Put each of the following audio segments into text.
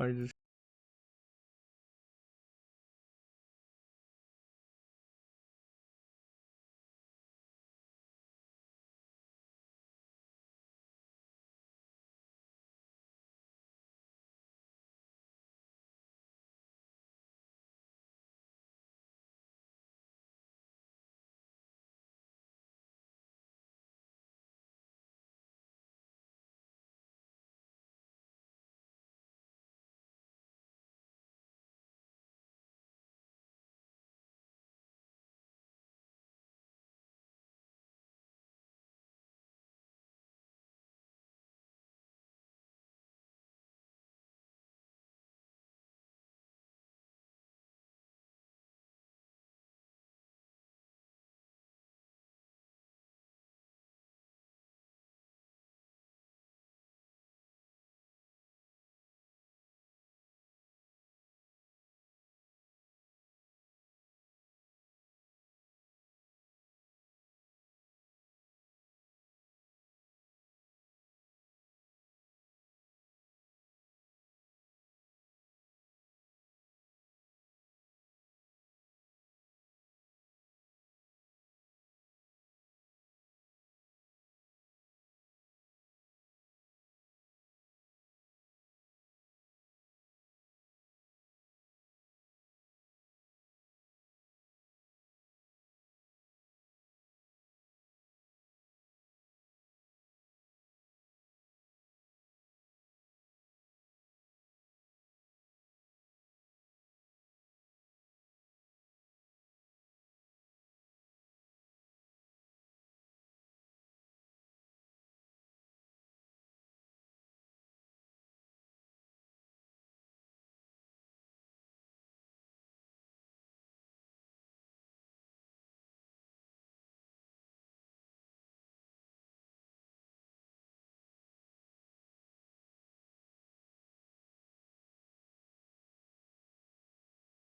I just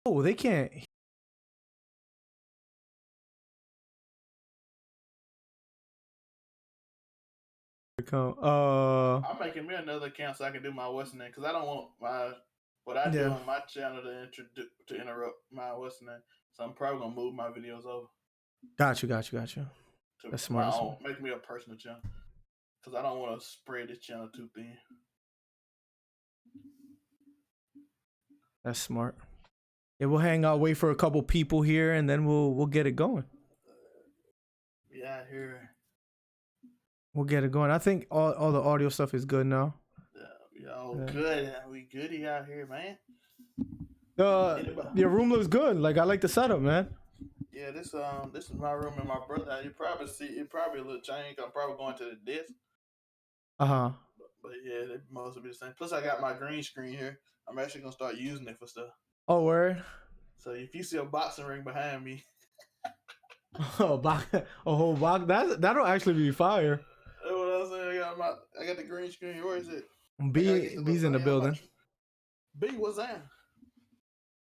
oh, they can't. I'm making me another account so I can do my what's name because I don't want what I do Yeah. on my channel to interrupt my what's name. So I'm probably gonna move my videos over Got you. to That's smart. my That's own, smart. make me a personal channel because I don't want to spread this channel too thin. That's smart. Yeah, we'll hang out, wait for a couple people here, and then we'll get it going. Yeah, here. We'll get it going. I think all the audio stuff is good now. Yo, good. We goody out here, man. Your room looks good. Like, I like the setup, man. Yeah, this is my room and my brother. You probably see it. Probably a little change. I'm probably going to the desk. Uh-huh. But yeah, they mostly be the same. Plus, I got my green screen here. I'm actually gonna start using it for stuff. Oh, word. So if you see a boxing ring behind me, Oh, a whole box. That'll actually be fire. that's what I'm saying. I got the green screen. Where is it? B's in the building. B, what's that?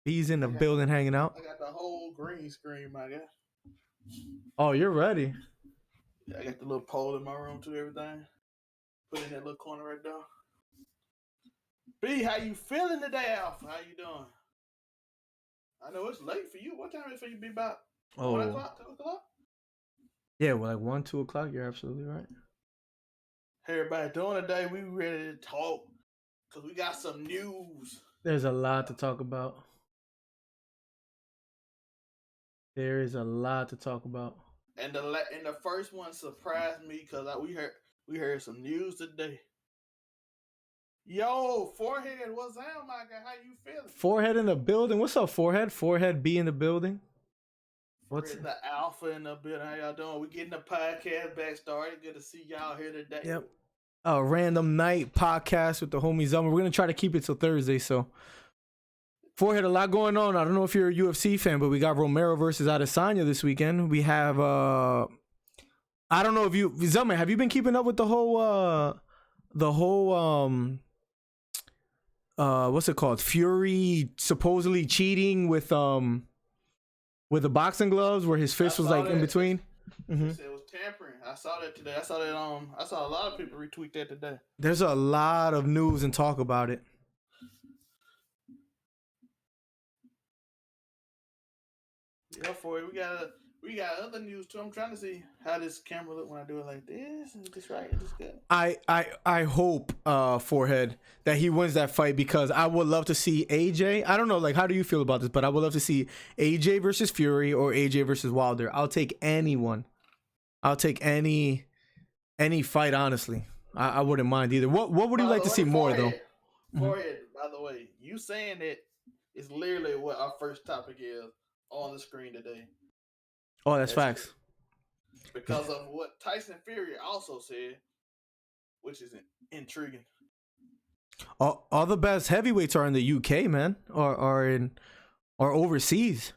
B's in the building hanging out. I got the whole green screen, my guy. Oh, you're ready. Yeah, I got the little pole in my room too. Everything. Put in that little corner right there. B, how you feeling today, Alpha? How you doing? I know it's late for you. What time is it for you? Be about 1 o'clock, 2 o'clock? Yeah, well, like 1, 2 o'clock. You're absolutely right. Hey, everybody, doing today, we ready to talk because we got some news. There's a lot to talk about. There is a lot to talk about. And the first one surprised me because we heard some news today. Yo, Forehead, what's up, my guy? How you feeling? Forehead in the building. What's up, Forehead? Forehead B in the building. What's the Alpha in the building? How y'all doing? We getting the podcast back started. Good to see y'all here today. Yep. A random night podcast with the homies. We're gonna try to keep it till Thursday. So, Forehead, a lot going on. I don't know if you're a UFC fan, but we got Romero versus Adesanya this weekend. We have I don't know if you, Zelman, have you been keeping up with the whole what's it called? Fury supposedly cheating with the boxing gloves where his fist was like in between. Mm-hmm. It was tampering. I saw that today. I saw a lot of people retweet that today. There's a lot of news and talk about it. Yeah, for it. We got other news too. I'm trying to see how this camera look when I do it like this. Is this right? Is this good? I hope Forehead that he wins that fight, because I would love to see AJ. I don't know, like, how do you feel about this? But I would love to see AJ versus Fury or AJ versus Wilder. I'll take anyone. I'll take any fight, honestly. I wouldn't mind either. What would you like to see more though? Forehead, by the way, you saying that is literally what our first topic is on the screen today. Oh, that's facts. Because of what Tyson Fury also said, which is intriguing. All the best heavyweights are in the UK, man, or overseas.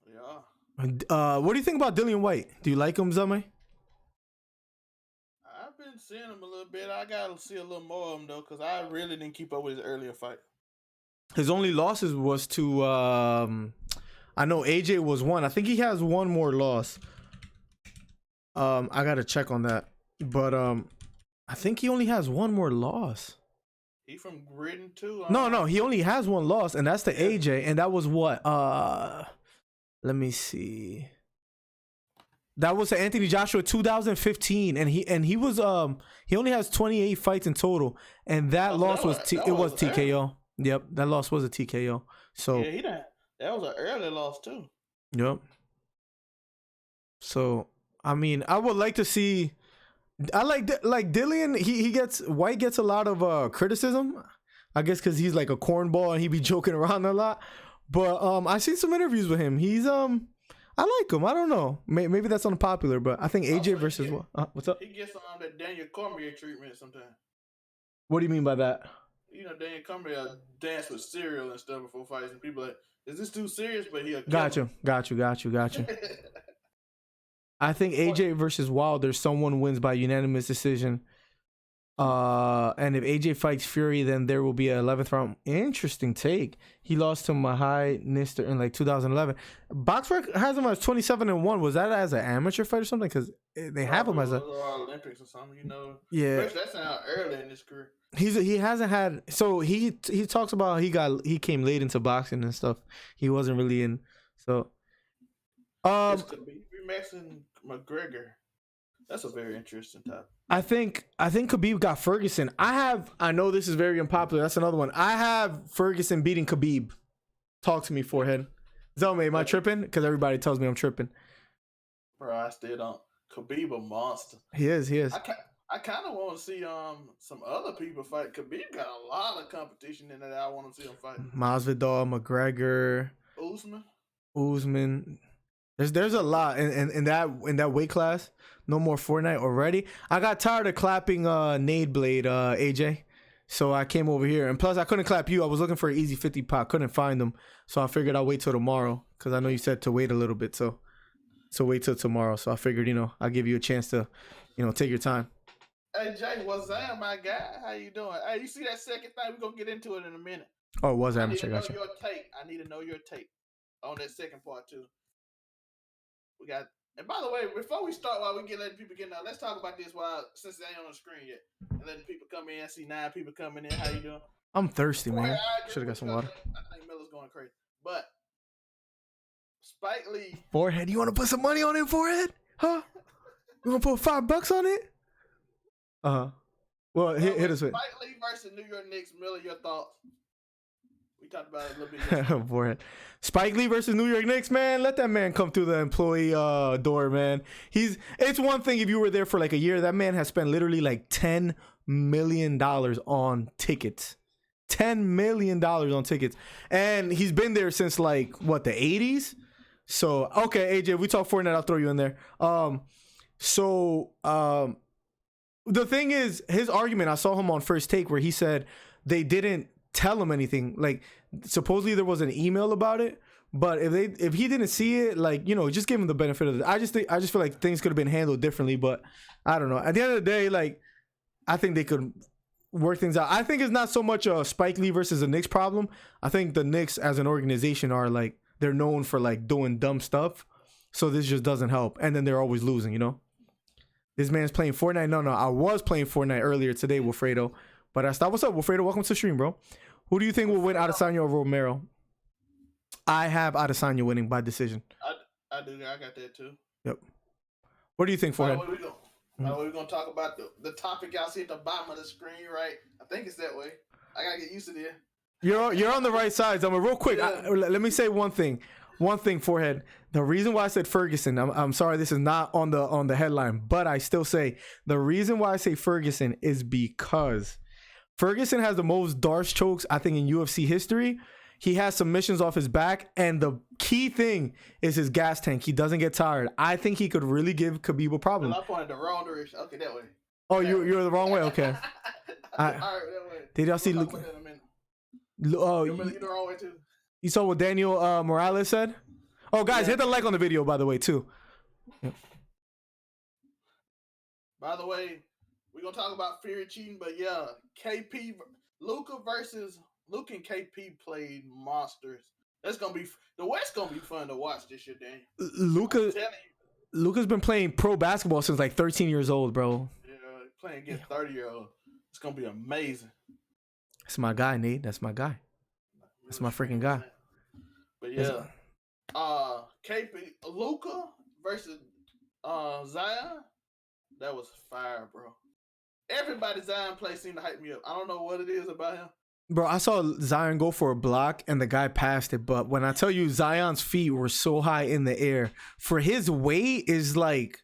Yeah. What do you think about Dillian White? Do you like him, Zame? I've been seeing him a little bit. I gotta see a little more of him though, because I really didn't keep up with his earlier fight. His only losses was to I know AJ was one. I think he has one more loss. I gotta check on that, but I think he only has one more loss. He from Britain too. No, he only has one loss, and that's to AJ, and that was what? Let me see. That was to Anthony Joshua 2015, and he was he only has 28 fights in total, and that loss was TKO. Yep, that loss was a TKO. So yeah, that was an early loss too. Yep. So I mean, I would like to see. I like Dillian. White gets a lot of criticism, I guess, because he's like a cornball and he be joking around a lot. But I seen some interviews with him. He's I like him. I don't know. Maybe that's unpopular, but I think AJ versus what's up? He gets on the Daniel Cormier treatment sometimes. What do you mean by that? You know, Daniel Cormier dance with cereal and stuff before fights, and people are like, is this too serious? But he'll got you. I think AJ versus Wilder, someone wins by unanimous decision. And if AJ fights Fury, then there will be an 11th round. Interesting take. He lost to Mahai Nister in like 2011. Boxrec has him as 27-1. Was that as an amateur fight or something? Because they have him as a Olympics or something, you know. Yeah, that's out early in his career. He hasn't had. So he talks about he came late into boxing and stuff. He wasn't really in. So this could be Mason McGregor. That's a very interesting topic. I think Khabib got Ferguson. I know this is very unpopular. That's another one. I have Ferguson beating Khabib. Talk to me, Forehead. Zelme, am I tripping? Because everybody tells me I'm tripping. Bro, I still don't. Khabib a monster. He is. I kind of want to see some other people fight. Khabib got a lot of competition in that I want to see him fight. Masvidal, McGregor, Usman. There's a lot in that weight class. No more Fortnite already. I got tired of clapping Nade Blade, AJ. So I came over here. And plus I couldn't clap you. I was looking for an easy 50 pot. Couldn't find them. So I figured I'll wait till tomorrow. Because I know you said to wait a little bit. So wait till tomorrow. So I figured, I'll give you a chance to, take your time. Hey Jay, what's that, my guy? How you doing? Hey, you see that second thing? We're gonna get into it in a minute. Oh, it was amateur. I need to know your take on that second part too. We got, and by the way, before we start, while we letting people get out, let's talk about this since they ain't on the screen yet, and letting people come in. I see 9 people coming in. How you doing? I'm thirsty, man. Should have got some water. I think Miller's going crazy, but Spike Lee. Forehead, you want to put some money on it, Forehead? Huh? You want to put $5 on it? Well, hit us with Spike Lee versus New York Knicks. Miller, your thoughts? We talked about it a little bit. Forehead. Spike Lee versus New York Knicks, man. Let that man come through the employee door, man. It's one thing if you were there for like a year. That man has spent literally like $10 million on tickets. $10 million on tickets. And he's been there since like, what, the 80s? So, okay, AJ, if we talk Fortnite, I'll throw you in there. The thing is, his argument, I saw him on First Take where he said they didn't tell him anything. Like, supposedly there was an email about it, but if he didn't see it, like, just give him the benefit of it. I just feel like things could have been handled differently, but I don't know. At the end of the day, like, I think they could work things out. I think it's not so much a Spike Lee versus a Knicks problem. I think the Knicks as an organization are like, they're known for like doing dumb stuff. So this just doesn't help. And then they're always losing, This man's playing Fortnite. No, I was playing Fortnite earlier today, Wilfredo. But I stopped. What's up, Wilfredo? Welcome to the stream, bro. Who do you think will win, Adesanya or Romero? I have Adesanya winning by decision. I I do. I got that too. Yep. What do you think, Forehead? By the way, we're gonna talk about the topic y'all see at the bottom of the screen, right? I think it's that way. I gotta get used to this. You're on the right side. So real quick, Yeah. let me say one thing. One thing, Forehead. The reason why I said Ferguson, I'm sorry this is not on the headline, but I still say the reason why I say Ferguson is because Ferguson has the most Darce chokes, I think, in UFC history. He has submissions off his back, and the key thing is his gas tank. He doesn't get tired. I think he could really give Khabib a problem. I pointed the wrong direction. Okay, that way. Oh, you're the wrong way. Okay. All right, that way. Did y'all see? Oh, you the wrong way too. You saw what Daniel Morales said? Oh, guys, hit the like on the video, by the way, too. Yeah. By the way, we're going to talk about Fury cheating, but yeah, Luka and KP played monsters. That's going to be, the West going to be fun to watch this year, Daniel. Luka's been playing pro basketball since like 13 years old, bro. Yeah, playing against 30-year-old. It's going to be amazing. That's my guy, Nate. That's my guy. That's my freaking guy. But yeah, Luka versus Zion, that was fire, bro. Everybody Zion play seemed to hype me up. I don't know what it is about him. Bro, I saw Zion go for a block and the guy passed it, but when I tell you Zion's feet were so high in the air, for his weight is like,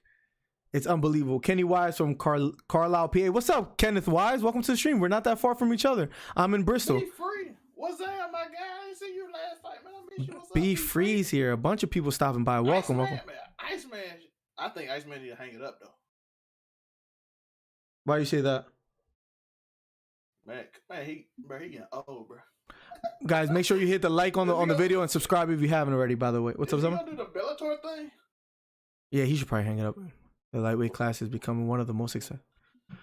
it's unbelievable. Kenny Wise from Carlisle, PA. What's up, Kenneth Wise? Welcome to the stream. We're not that far from each other. I'm in Bristol. Be free. What's that, my guy? I didn't see you last fight, man. I miss you. What's Be Free's here. A bunch of people stopping by. Welcome, welcome. Iceman. I think Iceman need to hang it up, though. Why you say that? Man, he getting old, bro. Guys, make sure you hit the like on the video and subscribe if you haven't already, by the way. What's up, Zama? You gonna do the Bellator thing? Yeah, he should probably hang it up. The lightweight class is becoming one of the most successful.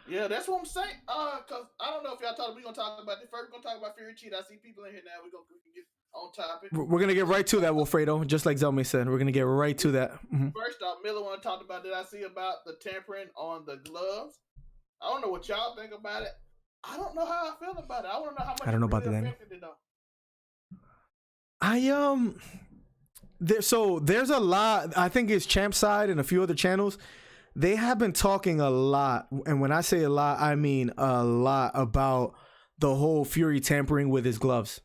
Yeah, that's what I'm saying. Cause I don't know if y'all we're gonna talk about this first. We're gonna talk about Fury cheat. I see people in here now. We can get on topic. We're gonna get right to that, Wilfredo. Just like Zelme said, we're gonna get right to that. Mm-hmm. First off, Miller want to talk about that. I see about the tampering on the gloves. I don't know what y'all think about it. I don't know how I feel about it. I want to know how much. I don't know about that. There's a lot. I think it's Champ Side and a few other channels. They have been talking a lot, and when I say a lot, I mean a lot about the whole Fury tampering with his gloves.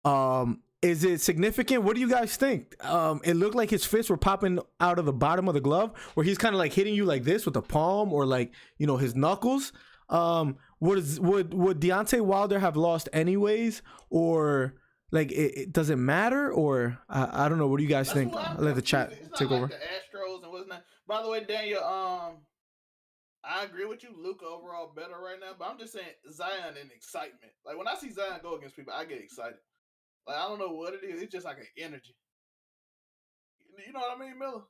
Is it significant? What do you guys think? It looked like his fists were popping out of the bottom of the glove, where he's kind of like hitting you like this with the palm, or like, you know, his knuckles. Would Deontay Wilder have lost anyways, or like it doesn't matter, or I don't know. What do you guys think? I'll let the chat take over. The Astros and what's not. By the way, Daniel, I agree with you. Luka overall better right now, but I'm just saying Zion and excitement. Like when I see Zion go against people, I get excited. Like I don't know what it is. It's just like an energy. You know what I mean, Miller?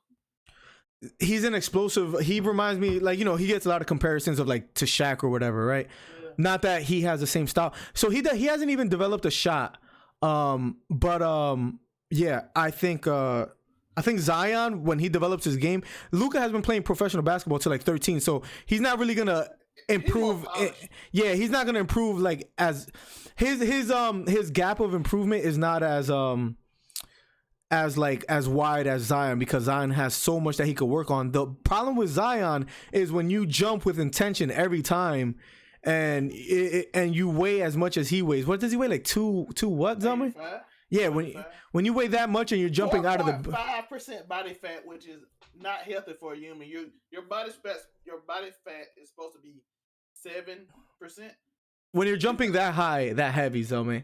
He's an explosive. He reminds me, like, you know, he gets a lot of comparisons of like to Shaq or whatever, right? Yeah. Not that he has the same style. So he hasn't even developed a shot. Yeah, I think Zion, when he develops his game, Luka has been playing professional basketball till like 13, so he's not really gonna improve. He's not gonna improve like as his gap of improvement is not as wide as Zion, because Zion has so much that he could work on. The problem with Zion is when you jump with intention every time, and you weigh as much as he weighs. What does he weigh? Like two what, Zama? Yeah, when you weigh that much and you're jumping out of the 5% body fat, which is not healthy for a human. Your body fat is supposed to be 7%. When you're jumping that high, that heavy, Zama.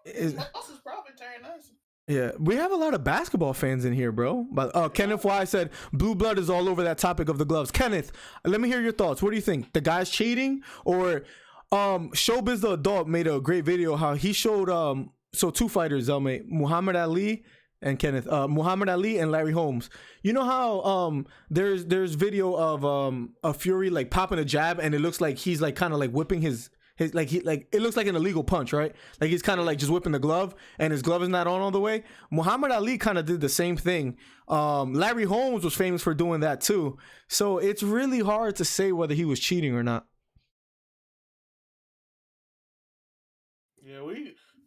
His muscles probably tearing us. Yeah, we have a lot of basketball fans in here, bro. But Kenneth Y said blue blood is all over that topic of the gloves. Kenneth, let me hear your thoughts. What do you think? The guy's cheating, or Showbiz the Adult made a great video how he showed so two fighters, Muhammad Ali and Kenneth, Muhammad Ali and Larry Holmes. You know how there's video of a Fury like popping a jab, and it looks like he's like kind of like whipping his it looks like an illegal punch, right? Like he's kind of like just whipping the glove, and his glove is not on all the way. Muhammad Ali kind of did the same thing. Larry Holmes was famous for doing that too. So it's really hard to say whether he was cheating or not. Yeah,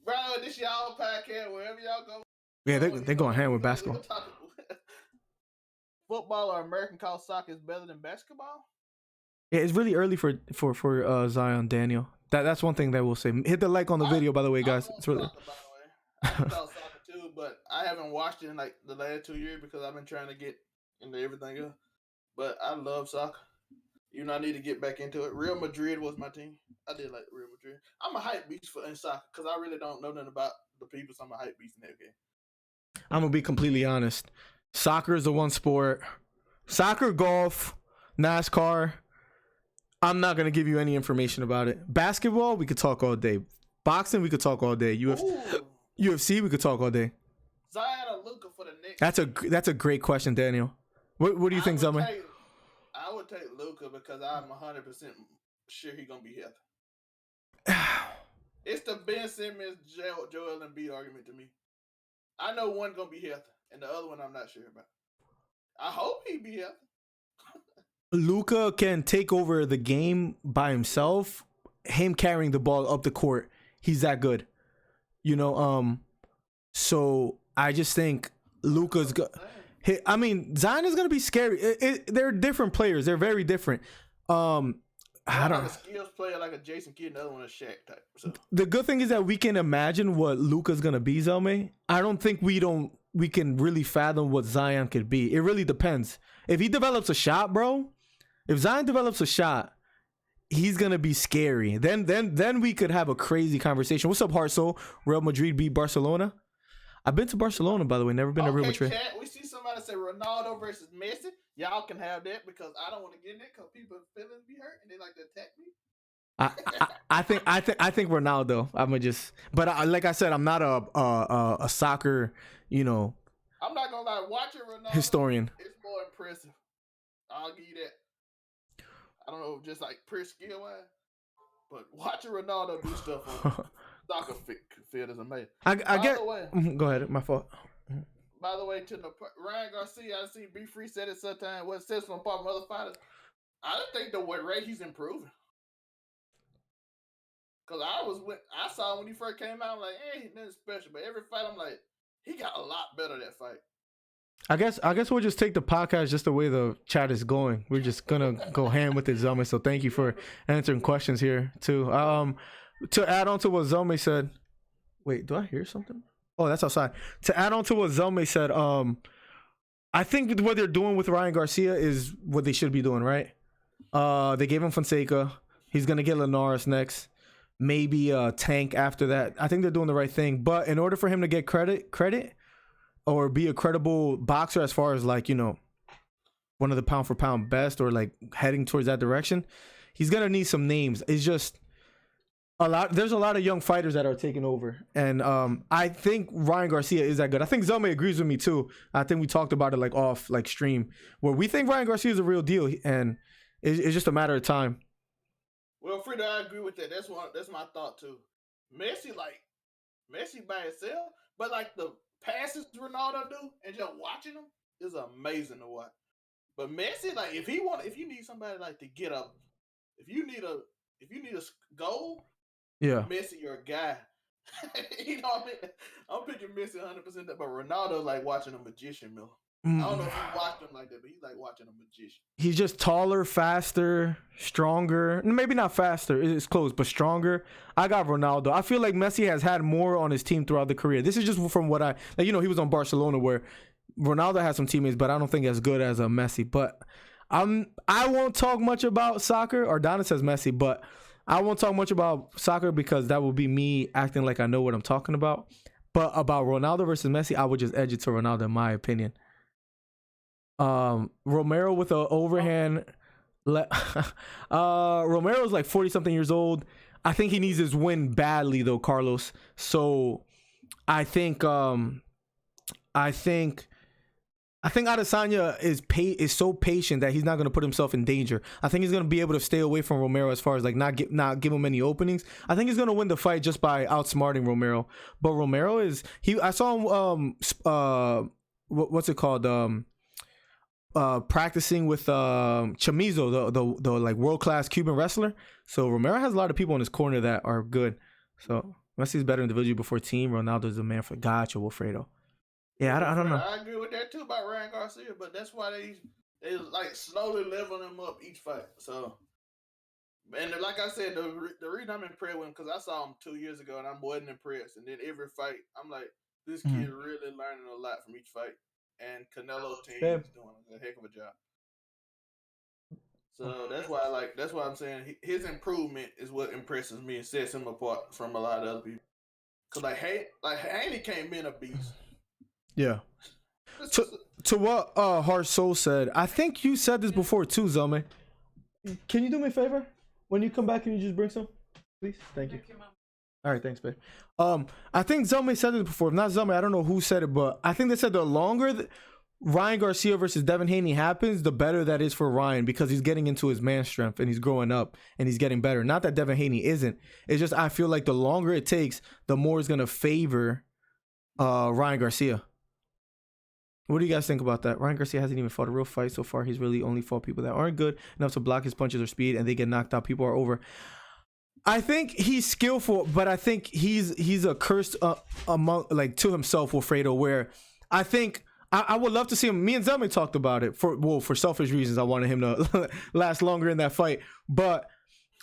bro, this y'all podcast, wherever y'all go. Yeah, they're going hand with basketball. football or American college soccer is better than basketball? Yeah, it's really early for Zion Daniel. That's one thing that we'll say. Hit the like on the video, by the way, I guys. love It's really soccer, by the way. I do college soccer too, but I haven't watched it in like the last 2 years because I've been trying to get into everything else. But I love soccer. You know, I need to get back into it. Real Madrid was my team. I did like Real Madrid. I'm a hype beast in soccer because I really don't know nothing about the people. So I'm a hype beast in that game. I'm gonna be completely honest. Soccer is the one sport. Soccer, golf, NASCAR. I'm not gonna give you any information about it. Basketball, we could talk all day. Boxing, we could talk all day. UFC, we could talk all day. Zion or Luka for the next. That's a great question, Daniel. What do you think, Zelman? I would take Luka because I'm 100% sure he's gonna be healthy. It's the Ben Simmons, Joel Embiid argument to me. I know one gonna be healthy, and the other one I'm not sure about. I hope he be healthy. Luka can take over the game by himself. Him carrying the ball up the court, he's that good. You know, so I just think Luka's good. I mean, Zion is gonna be scary. They're different players. They're very different. I don't know. A skills player like a Jason Kidd, another one a Shaq type. So. The good thing is that we can imagine what Luka's gonna be, Zelme. I don't think we can really fathom what Zion could be. It really depends. If he develops a shot, bro. If Zion develops a shot, he's gonna be scary. Then we could have a crazy conversation. What's up, Hartzell? Real Madrid beat Barcelona. I've been to Barcelona, by the way. Never been to Real Madrid. Chat, we see somebody say Ronaldo versus Messi. Y'all can have that because I don't want to get in it because people feelings be hurt and they like to attack me. I think Ronaldo. But like I said, I'm not a soccer, I'm not gonna lie. Watching Ronaldo historian. It's more impressive. I'll give you that. I don't know, just like pure skill wise, but watching Ronaldo do stuff on soccer field is amazing. Go ahead, my fault. By the way, to the Ryan Garcia, I see B Free said it sometime. What says from part of other fighters? I don't think the way he's improving. Cause I saw when he first came out, I'm like, he's nothing special. But every fight, I'm like, he got a lot better that fight. I guess we'll just take the podcast just the way the chat is going. We're just gonna go ham with it, Zelme. So thank you for answering questions here too. To add on to what Zelme said, wait, do I hear something? Oh, that's outside. To add on to what Zelme said, I think what they're doing with Ryan Garcia is what they should be doing, right? They gave him Fonseca. He's gonna get Linares next. Maybe Tank after that. I think they're doing the right thing. But in order for him to get credit. Or be a credible boxer as far as like, one of the pound for pound best or like heading towards that direction, he's going to need some names. It's just there's a lot of young fighters that are taking over. And I think Ryan Garcia is that good. I think Zelme agrees with me too. I think we talked about it like off like stream where we think Ryan Garcia is a real deal and it's just a matter of time. Well, Frida, I agree with that. That's my thought too. Messi by itself, but like the passes Ronaldo do and just watching him is amazing to watch. But Messi, like if you need somebody like to get up, if you need a goal, yeah, Messi your guy. You know what I mean? I'm picking Messi 100%, but Ronaldo like watching a magician, Miller. I don't know if you watched him like that, but he's like watching a magician. He's just taller, faster, stronger. Maybe not faster, it's close, but stronger. I got Ronaldo. I feel like Messi has had more on his team throughout the career. This is just from what he was on Barcelona where Ronaldo has some teammates, but I don't think as good as a Messi. But I won't talk much about soccer. Ardana says Messi, but I won't talk much about soccer because that will be me acting like I know what I'm talking about. But about Ronaldo versus Messi, I would just edge it to Ronaldo in my opinion. Romero with an overhand. Romero's like 40-something years old. I think he needs his win badly though, Carlos. So I think Adesanya is so patient that he's not going to put himself in danger. I think he's going to be able to stay away from Romero as far as like not give him any openings. I think he's going to win the fight just by outsmarting Romero. But Romero I saw him what's it called? Practicing with Chamizo, the like world-class Cuban wrestler. So Romero has a lot of people in his corner that are good. So Messi's better individually before team. Ronaldo's the man for Gotcha, Wilfredo. Yeah, I don't know. I agree with that too about Ryan Garcia, but that's why they like slowly leveling him up each fight. So, and like I said, the reason I'm impressed with him because I saw him 2 years ago and I wasn't impressed, and then every fight I'm like, this kid really learning a lot from each fight, and Canelo's team is doing a heck of a job. So that's why I'm saying his improvement is what impresses me and sets him apart from a lot of other people. Cause Haney came in a beast. Yeah. To what Heart Soul said, I think you said this before too, Zelme. Can you do me a favor? When you come back, can you just bring some, please? Thank you. All right, thanks, babe. I think Zelme said it before. If not Zelme, I don't know who said it, but I think they said the longer Ryan Garcia versus Devin Haney happens, the better that is for Ryan because he's getting into his man strength and he's growing up and he's getting better. Not that Devin Haney isn't. It's just I feel like the longer it takes, the more it's gonna favor Ryan Garcia. What do you guys think about that? Ryan Garcia hasn't even fought a real fight so far. He's really only fought people that aren't good enough to block his punches or speed, and they get knocked out. People are over. I think he's skillful, but I think he's a curse among like to himself, Wilfredo. Where I think I would love to see him. Me and Zelman talked about it for selfish reasons. I wanted him to last longer in that fight, but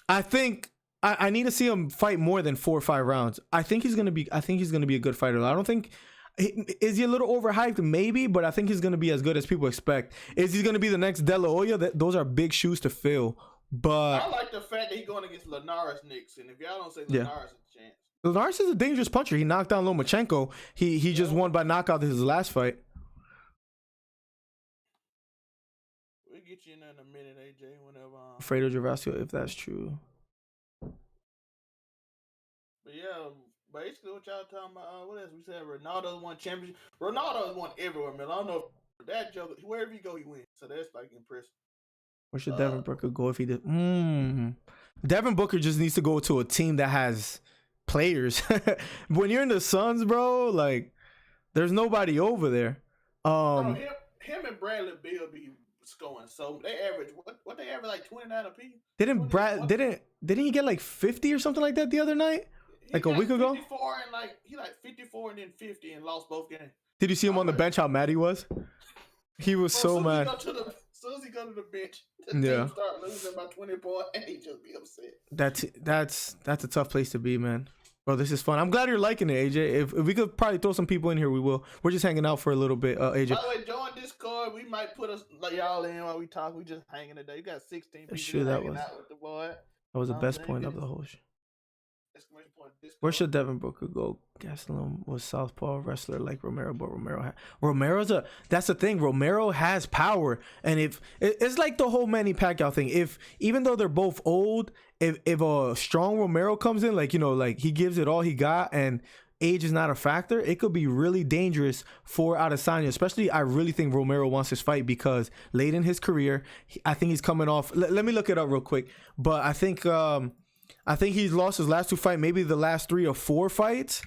I think I need to see him fight more than 4 or 5 rounds. I think he's gonna be a good fighter. I don't think. Is he a little overhyped? Maybe, but I think he's going to be as good as people expect. Is he going to be the next De La Hoya? Those are big shoes to fill. But I like the fact that he's going against Linares next. And if y'all don't say Linares, it's a chance. Linares is a dangerous puncher. He knocked down Lomachenko. He just won by knockout his last fight. We'll get you in there in a minute, AJ, whenever. Fredo Gervasio, if that's true. But yeah, basically what y'all talking about, what else we said? Ronaldo's won championship. Ronaldo's won everywhere, man. I don't know if that joke, wherever you go, he wins. So that's like impressive. Where should Devin Booker go if he did? Devin Booker just needs to go to a team that has players. When you're in the Suns, bro, like there's nobody over there. Bro, him and Bradley Beal be scoring. So they average what they average like 29 apiece. Didn't he get like 50 or something like that the other night? Like a week ago? 54 and he 54 and then 50 and lost both games. Did you see him on the bench? How mad he was? He was so mad. As soon as he go to the bench, the team start losing by 20 points, and he just be upset. That's a tough place to be, man. Bro, this is fun. I'm glad you're liking it, AJ. If we could probably throw some people in here, we will. We're just hanging out for a little bit, AJ. By the way, join Discord. We might put us y'all in while we talk. We just hanging today. You got 16 people hanging out with the boy. That was the best point of the whole show. Where should Devin Booker go? Gastelum was southpaw wrestler like Romero, but that's the thing. Romero has power, and if it's like the whole Manny Pacquiao thing. Even though they're both old, if a strong Romero comes in, like he gives it all he got, and age is not a factor, it could be really dangerous for Adesanya. Especially, I really think Romero wants this fight because late in his career, I think he's coming off. Let me look it up real quick, but I think he's lost his last 2 fights, maybe the last 3 or 4 fights,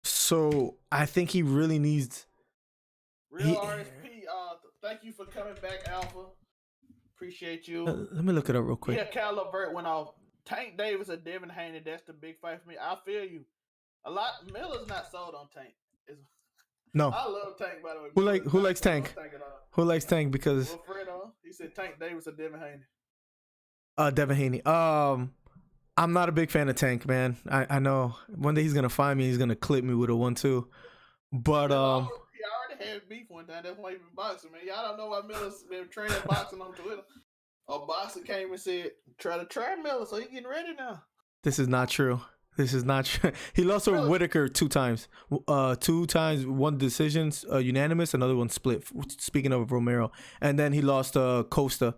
so I think he really needs real RSP. Thank you for coming back, Alpha. Appreciate you. Let me look it up real quick. Yeah, Cal Levert went off. Tank Davis or Devin Haney, that's the big fight for me. I feel you. Miller's not sold on Tank. No. I love Tank, by the way. Who likes Tank? Who likes Tank? Because Wilfredo, he said Tank Davis or Devin Haney. Devin Haney. I'm not a big fan of Tank, man. I know one day he's gonna find me. He's gonna clip me with a 1-2. But he already had beef one time. That's why he been boxing, man. Y'all don't know why Miller's been training boxing on Twitter. A boxer came and said, try Miller, so he's getting ready now. This is not true. He lost to Whitaker 2 times. 2 times, 1 decision, unanimous, another one split. Speaking of Romero. And then he lost Costa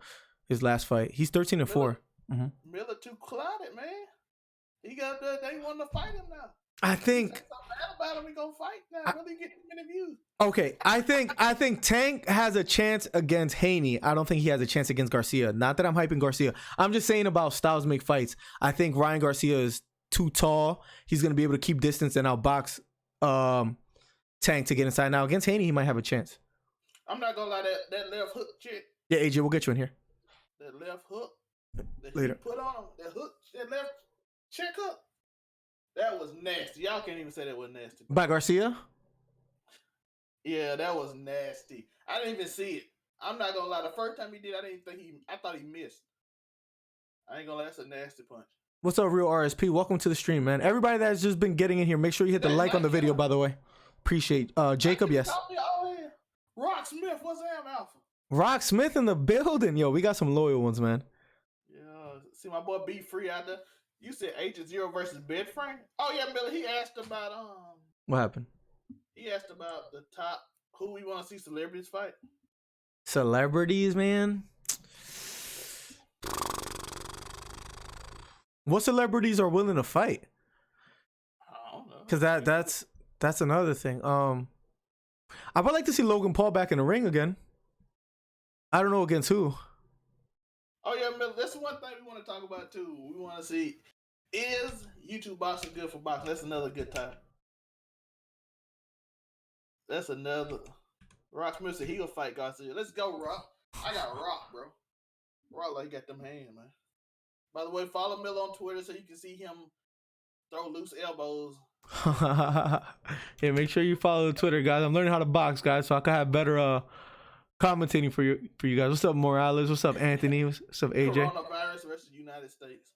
his last fight. He's 13-4. Miller too clouded, man. He got they want to fight him now. I think something bad about him. We gonna fight now. Really get too many views. Okay, I think Tank has a chance against Haney. I don't think he has a chance against Garcia. Not that I'm hyping Garcia. I'm just saying about styles make fights. I think Ryan Garcia is too tall. He's gonna be able to keep distance and outbox Tank to get inside. Now against Haney, he might have a chance. I'm not gonna lie, that left hook chick. Yeah, AJ, we'll get you in here. That left hook. Later. He put on him. That left check hook. That That was nasty. Y'all can't even say that was nasty. By Garcia? Yeah, that was nasty. I didn't even see it. I'm not gonna lie. The first time he did, I thought he missed. I ain't gonna lie. That's a nasty punch. What's up, Real RSP? Welcome to the stream, man. Everybody that's just been getting in here, make sure you hit the like on the video, by the way. Appreciate Jacob, yes. Rock Smith, what's that, Alpha? Rock Smith in the building. Yo, we got some loyal ones, man. Yeah, see my boy B Free out there. You said Agent Zero versus Bedframe? Oh yeah, Miller. He asked about What happened? He asked about the top who we want to see celebrities fight. Celebrities, man. What celebrities are willing to fight? I don't know. Because that's another thing. I would like to see Logan Paul back in the ring again. I don't know against who. Oh yeah, Miller. That's one thing we want to talk about too. We want to see, is YouTube boxing good for boxing? That's another good topic. That's another. Rock Smith said he'll fight Garcia. Let's go, Rock. I got Rock, bro. Rock like got them hands, man. By the way, follow Miller on Twitter so you can see him throw loose elbows. Yeah, make sure you follow the Twitter, guys. I'm learning how to box, guys, so I can have better commentating for you guys. What's up, Morales? What's up, Anthony? What's up, AJ? Coronavirus versus United States.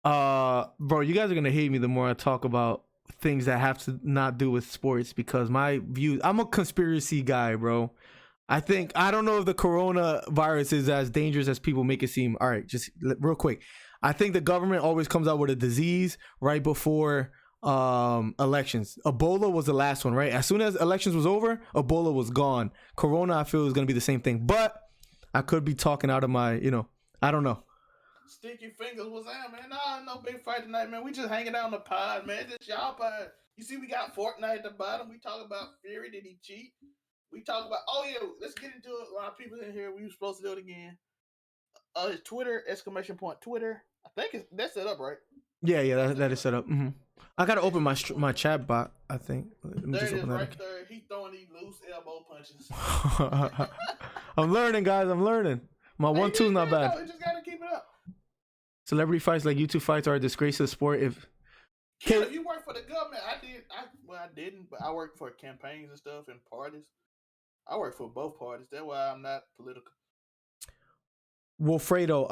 Bro, you guys are gonna hate me the more I talk about things that have to not do with sports, because my views, I'm a conspiracy guy, bro. I don't know if the coronavirus is as dangerous as people make it seem. All right, just real quick. I think the government always comes out with a disease right before elections. Ebola was the last one, right? As soon as elections was over, Ebola was gone. Corona, I feel, is going to be the same thing. But I could be talking out of my, I don't know. Sticky fingers, what's that, man? Nah, no big fight tonight, man. We just hanging out on the pod, man. This y'all pod. You see, we got Fortnite at the bottom. We talk about Fury. Did he cheat? We talk about, oh yeah, let's get into it. A lot of people in here. We were supposed to do it again. Twitter, ! Twitter. I think that's set up, right? Yeah, that is set up. Mm-hmm. I gotta open my chat bot, I think. Let me there just it is, open that right again. there. He throwing these loose elbow punches. I'm learning, guys. I'm learning. My 1-2's not bad. You just gotta keep it up. Celebrity fights like YouTube fights are a disgrace to the sport. If you work for the government, I didn't, but I worked for campaigns and stuff and parties. I work for both parties. That's why I'm not political. Wilfredo,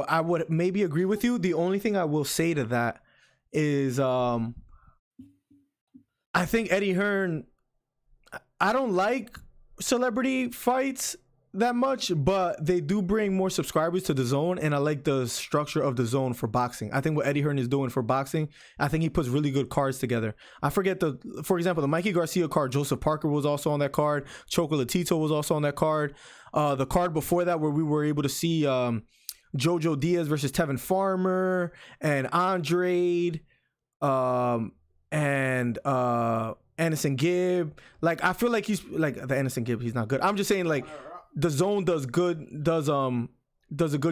I would maybe agree with you. The only thing I will say to that is I think Eddie Hearn, I don't like celebrity fights that much, but they do bring more subscribers to the zone, and I like the structure of the zone for boxing. I think what Eddie Hearn is doing for boxing, I think he puts really good cards together. I forget for example, the Mikey Garcia card, Joseph Parker was also on that card. Chocolatito was also on that card. The card before that where we were able to see Jojo Diaz versus Tevin Farmer and Andrade, and Anderson Gibb. Like, I feel like he's like the Anderson Gibb. He's not good. I'm just saying, like, the zone does a good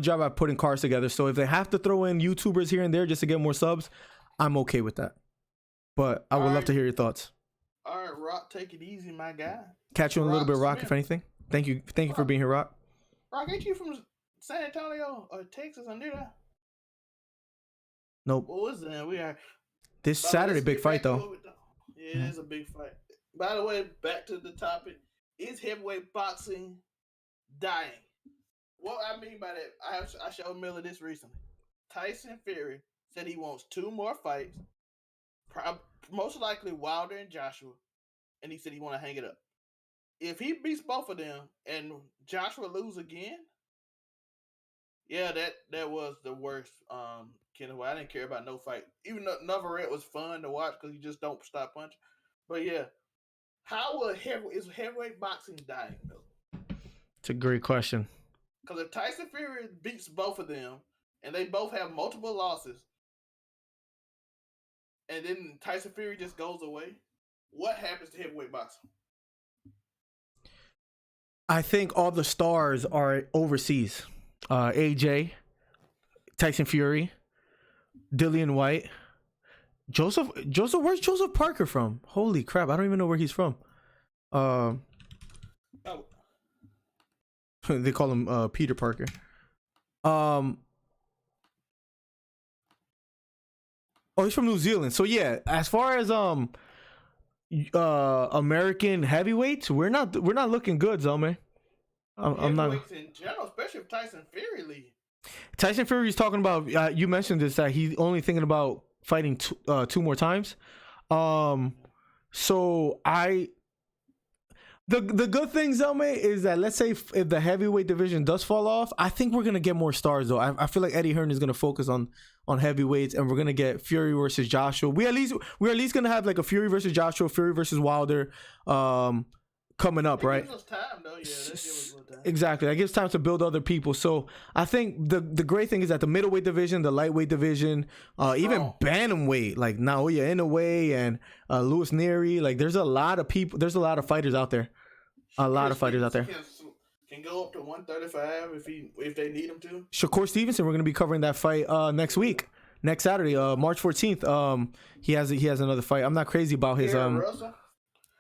job at putting cards together. So if they have to throw in YouTubers here and there just to get more subs, I'm okay with that. But I would love to hear your thoughts. All right, Rock, take it easy, my guy. Catch you in a little bit, Rock, Smith. If anything. Thank you for being here, Rock. Rock, ain't you from San Antonio or Texas or near that? Nope. What was that? We are this Saturday, big fight though. Yeah, it is a big fight. By the way, back to the topic: is heavyweight boxing dying? What I mean by that, I showed Miller this recently. Tyson Fury said he wants 2 more fights, most likely Wilder and Joshua, and he said he want to hang it up. If he beats both of them and Joshua lose again, yeah, that was the worst. I didn't care about no fight. Even though Navarrete was fun to watch because you just don't stop punching. But yeah, is heavyweight boxing dying though? It's a great question. Because if Tyson Fury beats both of them and they both have multiple losses, and then Tyson Fury just goes away, what happens to heavyweight boxing? I think all the stars are overseas. AJ, Tyson Fury, Dillian White, Joseph. Where's Joseph Parker from? Holy crap! I don't even know where he's from. They call him Peter Parker. Oh, he's from New Zealand. So yeah, as far as American heavyweights, we're not looking good, Zelman. I'm not. Heavyweights in general, especially if Tyson Fury leaves. Tyson Fury's talking about. You mentioned this, that he's only thinking about fighting two more times. So the good thing, Zelme, is that let's say if the heavyweight division does fall off, I think we're gonna get more stars though. I feel like Eddie Hearn is gonna focus on heavyweights, and we're gonna get Fury versus Joshua. We're at least gonna have like a Fury versus Joshua, Fury versus Wilder, coming up, right? Gives us time though. Yeah, that gives us a little time. Exactly. That gives time to build other people. So I think the great thing is that the middleweight division, the lightweight division, even bantamweight, like Naoya Inoue and Louis Nery, like there's a lot of people. There's a lot of fighters out there. A lot of fighters out there. Can go up to 135 if they need him to. Shakur Stevenson, we're going to be covering that fight next week, next Saturday, March 14th. He has another fight. I'm not crazy about his opponent,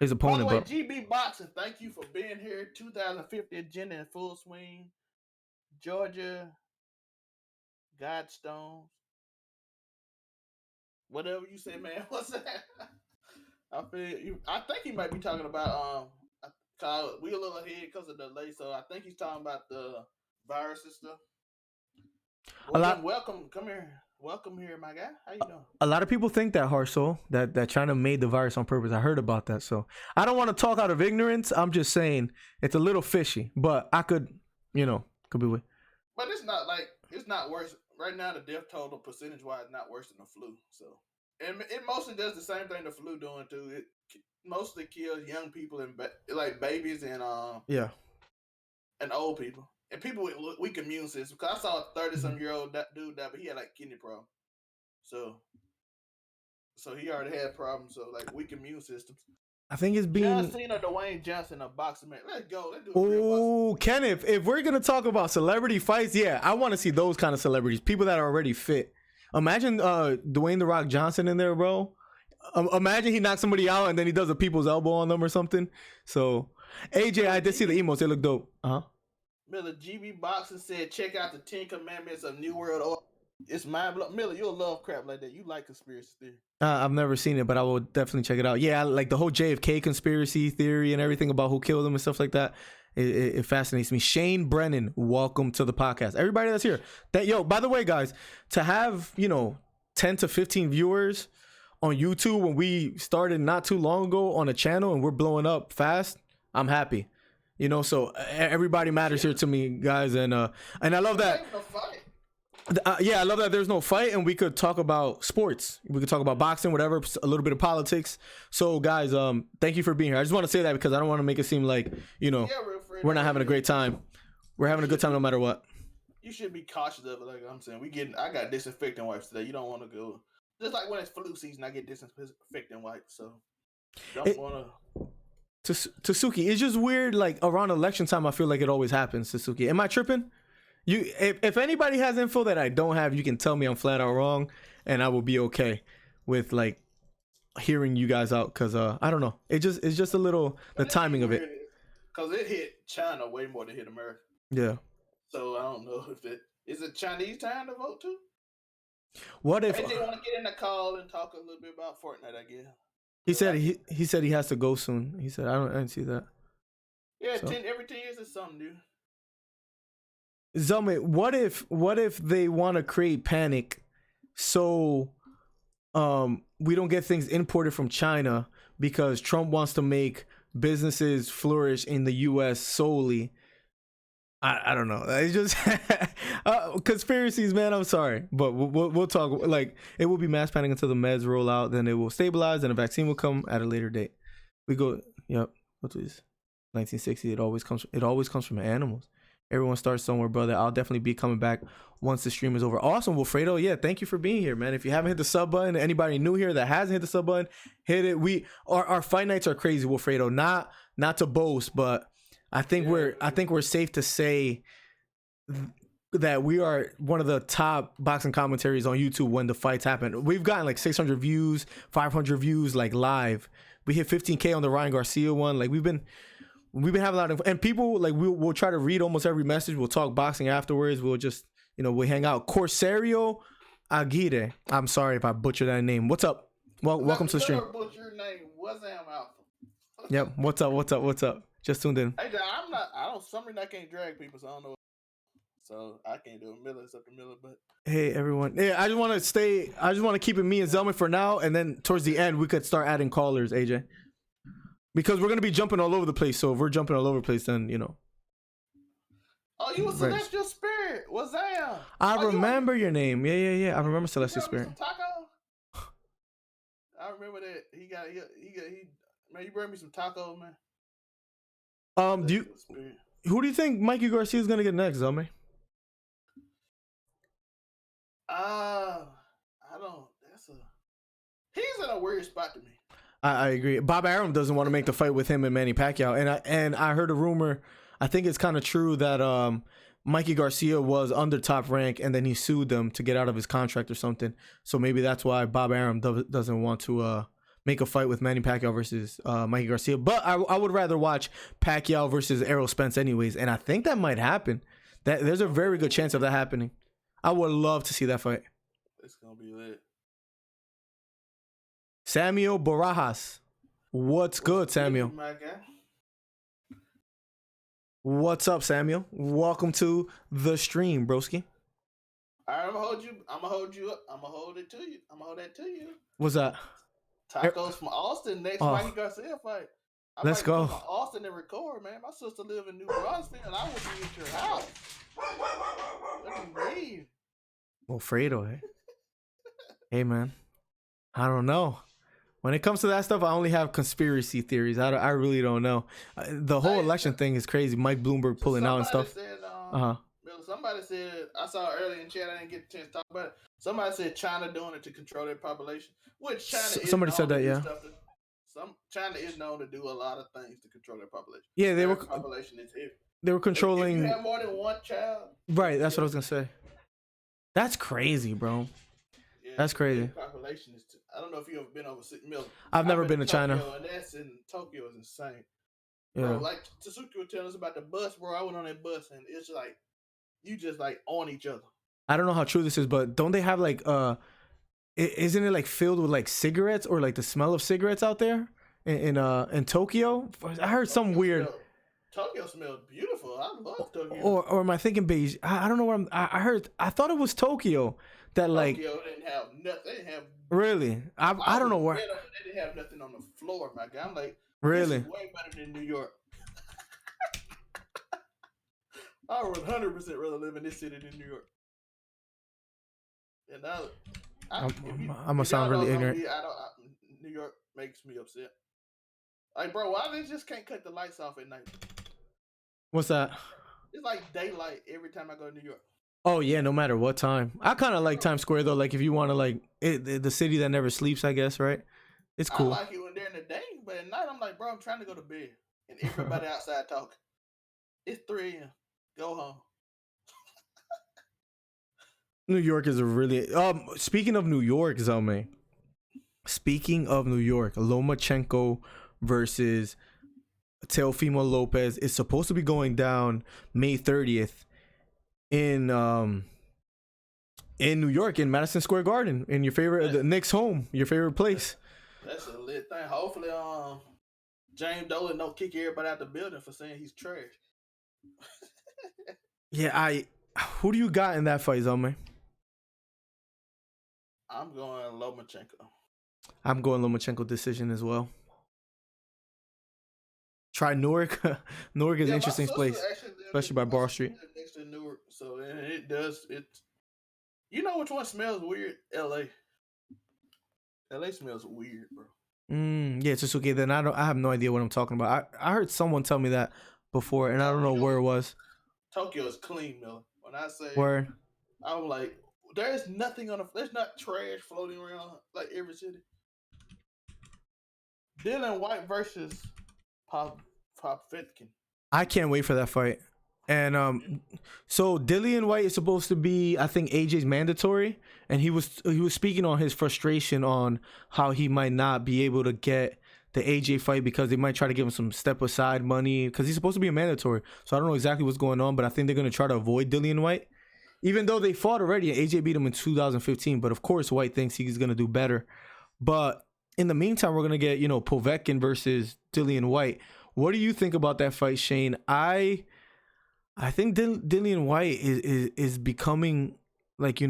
by the way, but GB Boxing, thank you for being here. 2050 agenda in full swing. Georgia, Godstones, whatever you say, man. What's that? I think he might be talking about we a little ahead because of the delay, so I think he's talking about the virus and stuff. Welcome, come here. Welcome here, my guy. How you doing? A lot of people think that, Harso, that China made the virus on purpose. I heard about that, so I don't want to talk out of ignorance. I'm just saying it's a little fishy, but I could be with. But it's not worse right now. The death toll percentage wise not worse than the flu. So, and it mostly does the same thing the flu doing too. It mostly kills young people and like babies and and old people and people with weak immune systems. Because I saw a 30-some-year-old dude die, but he had like kidney problem. So he already had problems. So like weak immune systems. I think it's being John Cena, Dwayne Johnson, a boxing man. Let's go. Let's do a real boxing. Kenneth, if we're gonna talk about celebrity fights, yeah, I want to see those kind of celebrities, people that are already fit. Imagine Dwayne The Rock Johnson in there, bro. Imagine he knocks somebody out and then he does a people's elbow on them or something. So, AJ, I did see the emotes. They look dope. Miller, GB Boxing said, check out the 10 Commandments of New World Order. It's mind blowing. Miller, you'll love crap like that. You like conspiracy theory. I've never seen it, but I will definitely check it out. Yeah, like the whole JFK conspiracy theory and everything about who killed him and stuff like that. It fascinates me. Shane Brennan, welcome to the podcast. Everybody that's here. By the way, guys, to have, 10 to 15 viewers on YouTube when we started not too long ago on a channel and we're blowing up fast, I'm happy. So everybody matters here to me, guys, and I love that. I love that there's no fight and we could talk about sports. We could talk about boxing, whatever, a little bit of politics. So, guys, thank you for being here. I just want to say that because I don't want to make it seem like, we're not having a great time. We're having a good time no matter what. You should be cautious of it, like I'm saying. I got disinfectant wipes today. You don't want to go. Just like when it's flu season, I get disinfectant wipes. So don't want to. Tasuki, it's just weird. Like around election time, I feel like it always happens. Tasuki, am I tripping? If anybody has info that I don't have, you can tell me I'm flat out wrong, and I will be okay with like hearing you guys out. Cause I don't know. It's just a little the timing of it. Cause it hit China way more than hit America. Yeah. So I don't know if is it Chinese time to vote too. What if they want to get in the call and talk a little bit about Fortnite? I guess he said he has to go soon. He said I didn't see that. Yeah, so. Every 10 years is something new. Zelme, what if they want to create panic so we don't get things imported from China because Trump wants to make businesses flourish in the US solely? I don't know. It's just conspiracies, man. I'm sorry, but we'll talk. Like it will be mass panic until the meds roll out. Then it will stabilize, and a vaccine will come at a later date. We go. Yep. What is 1960? It always comes from animals. Everyone starts somewhere, brother. I'll definitely be coming back once the stream is over. Awesome, Wilfredo. Yeah, thank you for being here, man. If you haven't hit the sub button, anybody new here that hasn't hit the sub button, hit it. Our fight nights are crazy, Wilfredo. Not to boast, but I think we're safe to say that we are one of the top boxing commentaries on YouTube when the fights happen. We've gotten like 600 views, 500 views, like live. We hit 15K on the Ryan Garcia one. Like we've been having a lot of, and people like we'll try to read almost every message. We'll talk boxing afterwards. We'll just we'll hang out. Corsario, Aguirre. I'm sorry if I butchered that name. What's up? Well, welcome to the stream. What's your name? What's Alpha? Yep. What's up? What's up? What's up? Just tuned in. Hey, I'm not. I don't. Some reason I can't drag people, so I don't know. So I can't do a Miller except a Miller. But hey, everyone. Yeah, I just want to stay. I just want to keep it me and Zelman for now, and then towards the end we could start adding callers, AJ, because we're gonna be jumping all over the place. So if we're jumping all over the place, then you know. Oh, you a Celestial Spirit? What's that? I remember your name. Yeah. I remember Celestial Spirit. Taco? I remember that. He man, you bring me some tacos, man. Who do you think Mikey Garcia is gonna get next, Zelman? I don't. He's in a weird spot to me. I agree. Bob Arum doesn't want to make the fight with him and Manny Pacquiao, and I heard a rumor. I think it's kind of true that Mikey Garcia was under Top Rank and then he sued them to get out of his contract or something. So maybe that's why Bob Arum doesn't want to make a fight with Manny Pacquiao versus Mikey Garcia. But I would rather watch Pacquiao versus Errol Spence anyways, and I think that might happen. There's a very good chance of that happening. I would love to see that fight. It's gonna be lit. Samuel Barajas. What's good, Samuel? My guy? What's up, Samuel? Welcome to the stream, broski. All right, I'm gonna hold you up. I'm gonna hold it to you. I'm gonna hold that to you. What's that? Tacos from Austin next Mikey Garcia fight. Let's go. Austin and record, man. My sister live in New Brunswick, and I will be at your house. Let me leave. Well, Fredo, eh? Hey, man. I don't know. When it comes to that stuff, I only have conspiracy theories. I really don't know. The whole election thing is crazy. Mike Bloomberg pulling out and stuff. Somebody said, I saw earlier in chat, I didn't get a chance to talk about it. Somebody said China doing it to control their population. Which China somebody said that, yeah. China is known to do a lot of things to control their population. Yeah, their population is heavy. They were controlling. If you have more than one child. Right, that's what I was gonna say. That's crazy, bro. Yeah, that's crazy. Population is. I don't know if you've ever been over 6 million. I've never been to China. And that's in Tokyo is insane. Yeah. Bro, like Tsuki was telling us about the bus, bro. I went on that bus and it's like you just like on each other. I don't know how true this is, but don't they have like isn't it like filled with like cigarettes or like the smell of cigarettes out there in Tokyo? I heard some weird. Tokyo smells beautiful. I love Tokyo. Or am I thinking Beijing? I don't know where I thought it was Tokyo that like. Tokyo didn't have nothing. They didn't have. Really? I don't know where. They didn't have nothing on the floor, my guy. I'm like, really? This is way better than New York. I would 100% rather live in this city than New York. And I'm gonna sound really ignorant. New York makes me upset. Like, bro, why they just can't cut the lights off at night? What's that? It's like daylight every time I go to New York. Oh yeah, no matter what time. I kind of like Times Square though. Like if you want to like the city that never sleeps, I guess, right? It's cool. I like it when they're in the day, but at night I'm like, bro, I'm trying to go to bed, and everybody outside talking. It's 3 a.m. Go home. New York is a really speaking of New York, Zelme. Speaking of New York, Lomachenko versus Teofimo Lopez is supposed to be going down May 30th in New York, in Madison Square Garden, in your favorite the Knicks home, your favorite place. That's a lit thing. Hopefully James Dolan don't kick everybody out the building for saying he's trash. Yeah, who do you got in that fight, Zelme? I'm going Lomachenko. I'm going Lomachenko decision as well. Try Newark. Newark is an interesting place, especially by Bar Street. Next to Newark, so it does. You know which one smells weird? L.A. L.A. smells weird, bro. Yeah, it's just okay. Then I have no idea what I'm talking about. I heard someone tell me that before, and I don't know where it was. Tokyo is clean, Miller. When I say word, I'm like, there's nothing there's not trash floating around like every city. Dylan White versus Pop Fitkin. I can't wait for that fight. And so Dillian White is supposed to be, I think, AJ's mandatory, and he was speaking on his frustration on how he might not be able to get the AJ fight because they might try to give him some step aside money because he's supposed to be a mandatory. So I don't know exactly what's going on, but I think they're going to try to avoid Dillian White. Even though they fought already, and AJ beat him in 2015. But of course, White thinks he's gonna do better. But in the meantime, we're gonna get Povetkin versus Dillian White. What do you think about that fight, Shane? I think Dillian White is becoming like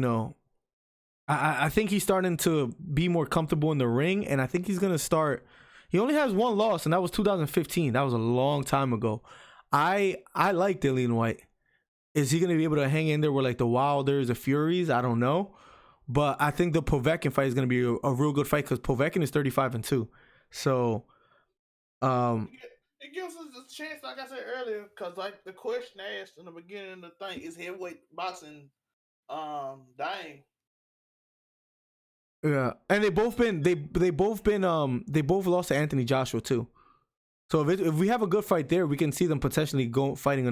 I think he's starting to be more comfortable in the ring, and I think he's gonna start. He only has one loss, and that was 2015. That was a long time ago. I like Dillian White. Is he gonna be able to hang in there with like the Wilders, the Furies? I don't know, but I think the Povetkin fight is gonna be a real good fight because Povetkin is 35-2. So, it gives us a chance, like I said earlier, because like the question asked in the beginning of the thing is heavyweight boxing dying. yeah, and they both lost to Anthony Joshua too. So if we have a good fight there, we can see them potentially fighting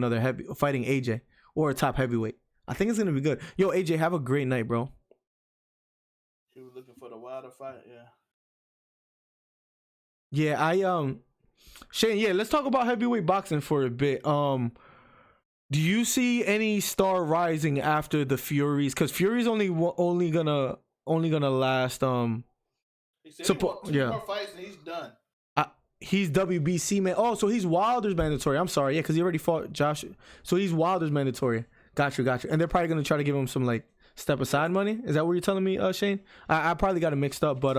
fighting AJ or a top heavyweight. I think it's gonna be good. Yo, AJ, have a great night, bro. He was looking for the Wilder fight, yeah. Yeah, Shane, yeah, let's talk about heavyweight boxing for a bit. Do you see any star rising after the Furies? Because Fury's only gonna last. He said he wants two more fights and he's done. He's WBC man. Oh, so he's Wilder's mandatory. I'm sorry, yeah, because he already fought Josh. So he's Wilder's mandatory. Gotcha. And they're probably gonna try to give him some like step aside money. Is that what you're telling me, Shane? I probably got it mixed up, but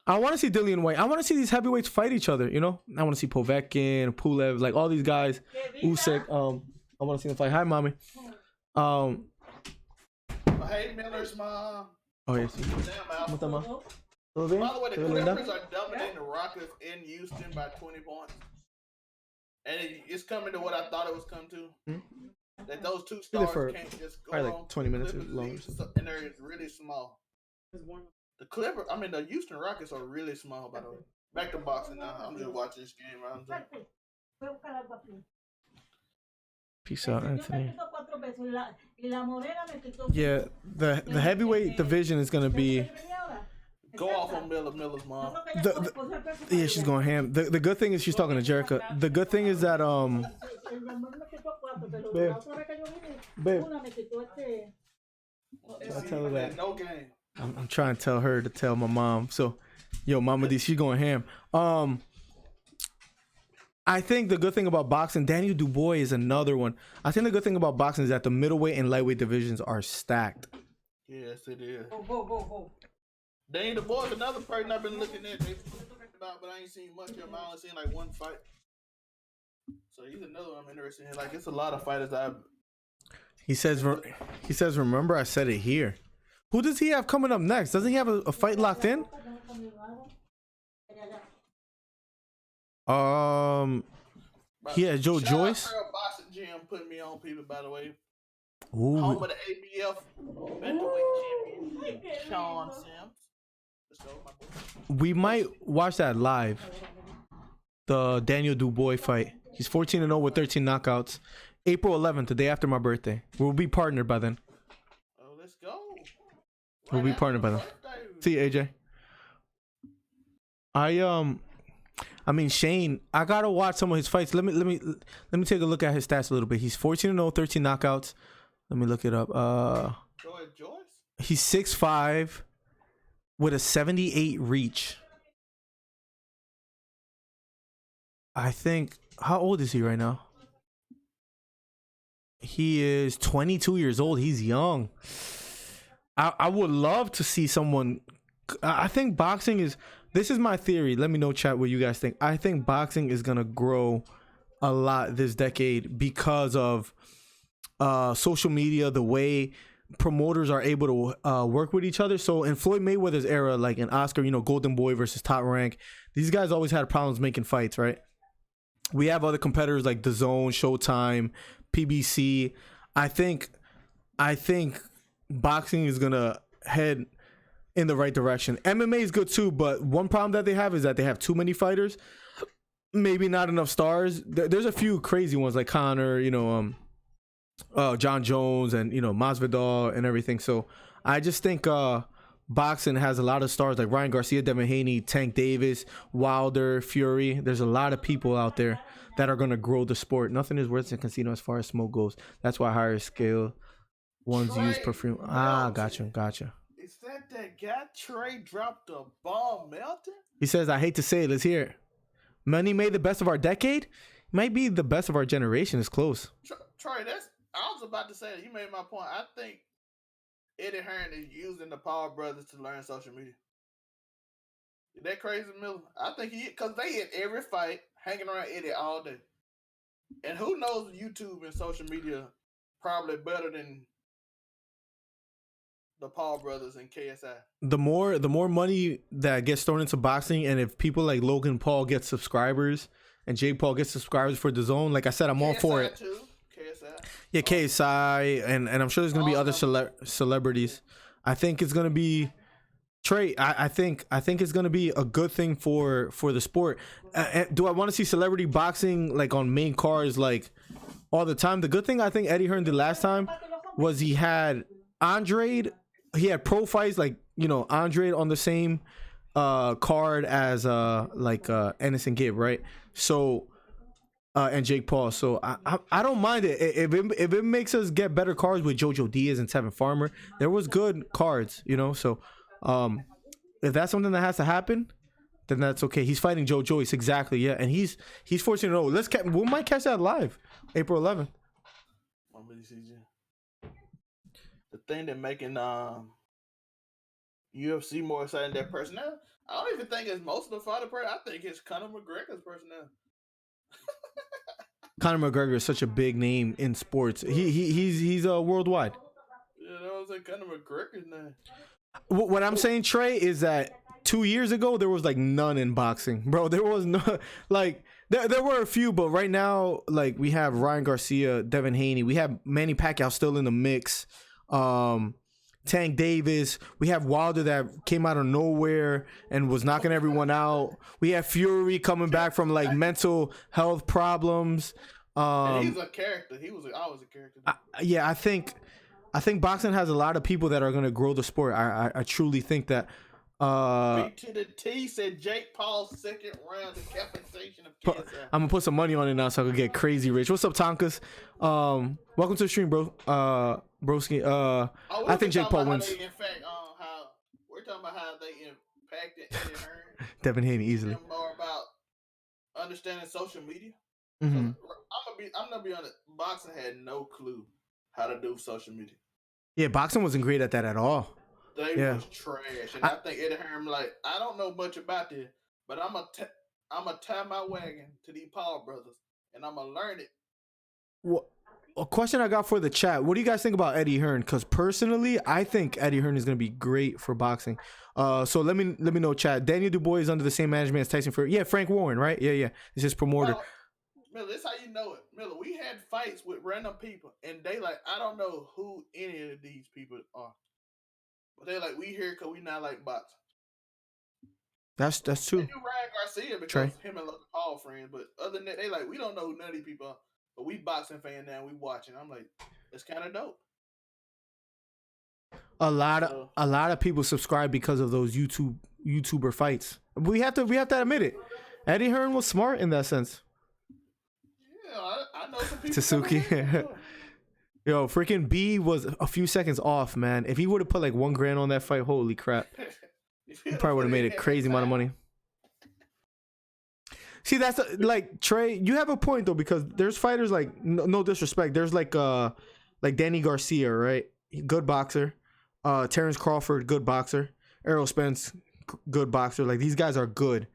I want to see Dillian White. I want to see these heavyweights fight each other. I want to see Povetkin, Pulev, like all these guys. Usyk. I want to see them fight. Hi, mommy. Hey, Miller's mom. Oh yes. By the way, the Clippers are dominating the Rockets in Houston by 20 points, and it's coming to what I thought it was coming to. That those two stars can't just go like 20 minutes long, and they're really small. The Clippers, the Houston Rockets are really small, by the way. Back to boxing now. I'm just watching this game. Peace out, Anthony. Yeah, the heavyweight division is gonna be. Go off on Miller's mom. Yeah, she's going ham. The good thing is she's talking to Jerica. The good thing is that babe. I tell her that. No game. I'm trying to tell her to tell my mom. So, yo, Mama D, she's going ham. I think the good thing about boxing, Daniel Dubois is another one. I think the good thing about boxing is that the middleweight and lightweight divisions are stacked. Yes, it is. Go. Daniel Dubois is another person I've been looking at. But I ain't seen much of him. I only seen like one fight. So he's another one I'm interested in. Like, it's a lot of fighters He says, remember I said it here. Who does he have coming up next? Doesn't he have a fight locked in? He has Joe Joyce. Boxing gym put me on, people, by the way. Ooh. Home of the ABF middleweight champion, Sean Sims. We might watch that live. The Daniel Dubois fight. He's 14-0 with 13 knockouts. April 11th, the day after my birthday. We'll be partnered by then. Oh, let's go. We'll be partnered by then. See you, AJ. Shane, I gotta watch some of his fights. Let me take a look at his stats a little bit. He's 14-0, 13 knockouts. Let me look it up. Joyce? He's 6'5", with a 78 reach. I think. How old is he right now? He is 22 years old. He's young. I would love to see someone. I think boxing is. This is my theory. Let me know, chat, what you guys think. I think boxing is gonna grow a lot this decade because of social media, the way promoters are able to work with each other. So in Floyd Mayweather's era, like in Oscar, Golden Boy versus Top Rank, these guys always had problems making fights, right? We have other competitors like DAZN, Showtime, PBC. I think boxing is gonna head in the right direction. MMA is good too, but one problem that they have is that they have too many fighters, maybe not enough stars. There's a few crazy ones like Conor, John Jones, and Masvidal and everything. So I just think boxing has a lot of stars like Ryan Garcia, Devin Haney, Tank Davis, Wilder, Fury. There's a lot of people out there that are going to grow the sport. Nothing is worse than casino as far as smoke goes. That's why higher scale ones used perfume. Ah, Melton. gotcha. Is that guy Trey dropped the ball Melton? He says, I hate to say it. Let's hear it. Money made the best of our decade? Might be the best of our generation. It's close. Trey, I was about to say that. You made my point. I think Eddie Hearn is using the Paul brothers to learn social media. Is that crazy, Miller? I think because they in every fight hanging around Eddie all day. And who knows YouTube and social media probably better than the Paul brothers and KSI. The more money that gets thrown into boxing, and if people like Logan Paul get subscribers and Jake Paul gets subscribers for the zone, like I said, I'm all for it. Too. KSI. Yeah, KSI, and I'm sure there's gonna be other celebrities. I think it's gonna be Trey. I think it's gonna be a good thing for the sport. Do I want to see celebrity boxing like on main cards like all the time? The good thing I think Eddie Hearn did last time was he had Andrade. He had pro fights like Andrade on the same card as Anderson Gibb, right? So and Jake Paul. So I don't mind it if it makes us get better cards with Jojo Diaz and Tevin Farmer. There was good cards, So if that's something that has to happen, then that's okay. He's fighting Joe Joyce, exactly, yeah, and he's 14-0. We might catch that live, April 11th. The thing that making UFC more exciting than personnel, I don't even think it's most of the fighter I think it's Conor McGregor's personnel. Conor McGregor is such a big name in sports. He's worldwide. Yeah, that was like Conor McGregor's name. What I'm saying, Trey, is that 2 years ago there was like none in boxing, bro. There was no like there were a few, but right now like we have Ryan Garcia, Devin Haney, we have Manny Pacquiao still in the mix. Tank Davis, we have Wilder that came out of nowhere and was knocking everyone out. We have Fury coming back from like mental health problems. And he's a character. He was always a character. I think boxing has a lot of people that are gonna grow the sport. I truly think that. B to the T said Jake Paul's second round decapitation of KSI. I'm gonna put some money on it now so I can get crazy rich. What's up, Tonkas? Welcome to the stream, bro. Broski. I think Jake Paul wins. We're talking about how they impacted Eddie Hearn. Devin Haney easily. More about understanding social media. Mm-hmm. I'm gonna be honest. Boxing had no clue how to do social media. Yeah, boxing wasn't great at that at all. They was trash, and I think Eddie Hearn like, I don't know much about this, but I'm gonna tie my wagon to these Paul brothers, and I'm gonna learn it. Well, a question I got for the chat: what do you guys think about Eddie Hearn? Because personally, I think Eddie Hearn is gonna be great for boxing. So let me know, chat. Daniel Dubois is under the same management as Tyson Fury. Yeah, Frank Warren, right? Yeah. It's his promoter. Well, Miller, this how you know it. Miller, we had fights with random people, and they like, I don't know who any of these people are. But they like, we here because we not like boxing. That's true. They do Ryan Garcia because him and Logan Paul friends. But other than that, they like, we don't know who none of these people are. But we boxing fan now, we watching. I'm like, it's kind of dope. A lot of people subscribe because of those YouTuber fights. We have to admit it. Eddie Hearn was smart in that sense. Yeah, I know some people. Tasuki. Yo, freaking B was a few seconds off, man. If he would have put like $1,000 on that fight, holy crap. He probably would have made a crazy amount of money. See, that's like Trey, you have a point though, because there's fighters like no disrespect. There's like Danny Garcia, right? Good boxer. Terrence Crawford, good boxer. Errol Spence, good boxer. Like these guys are good.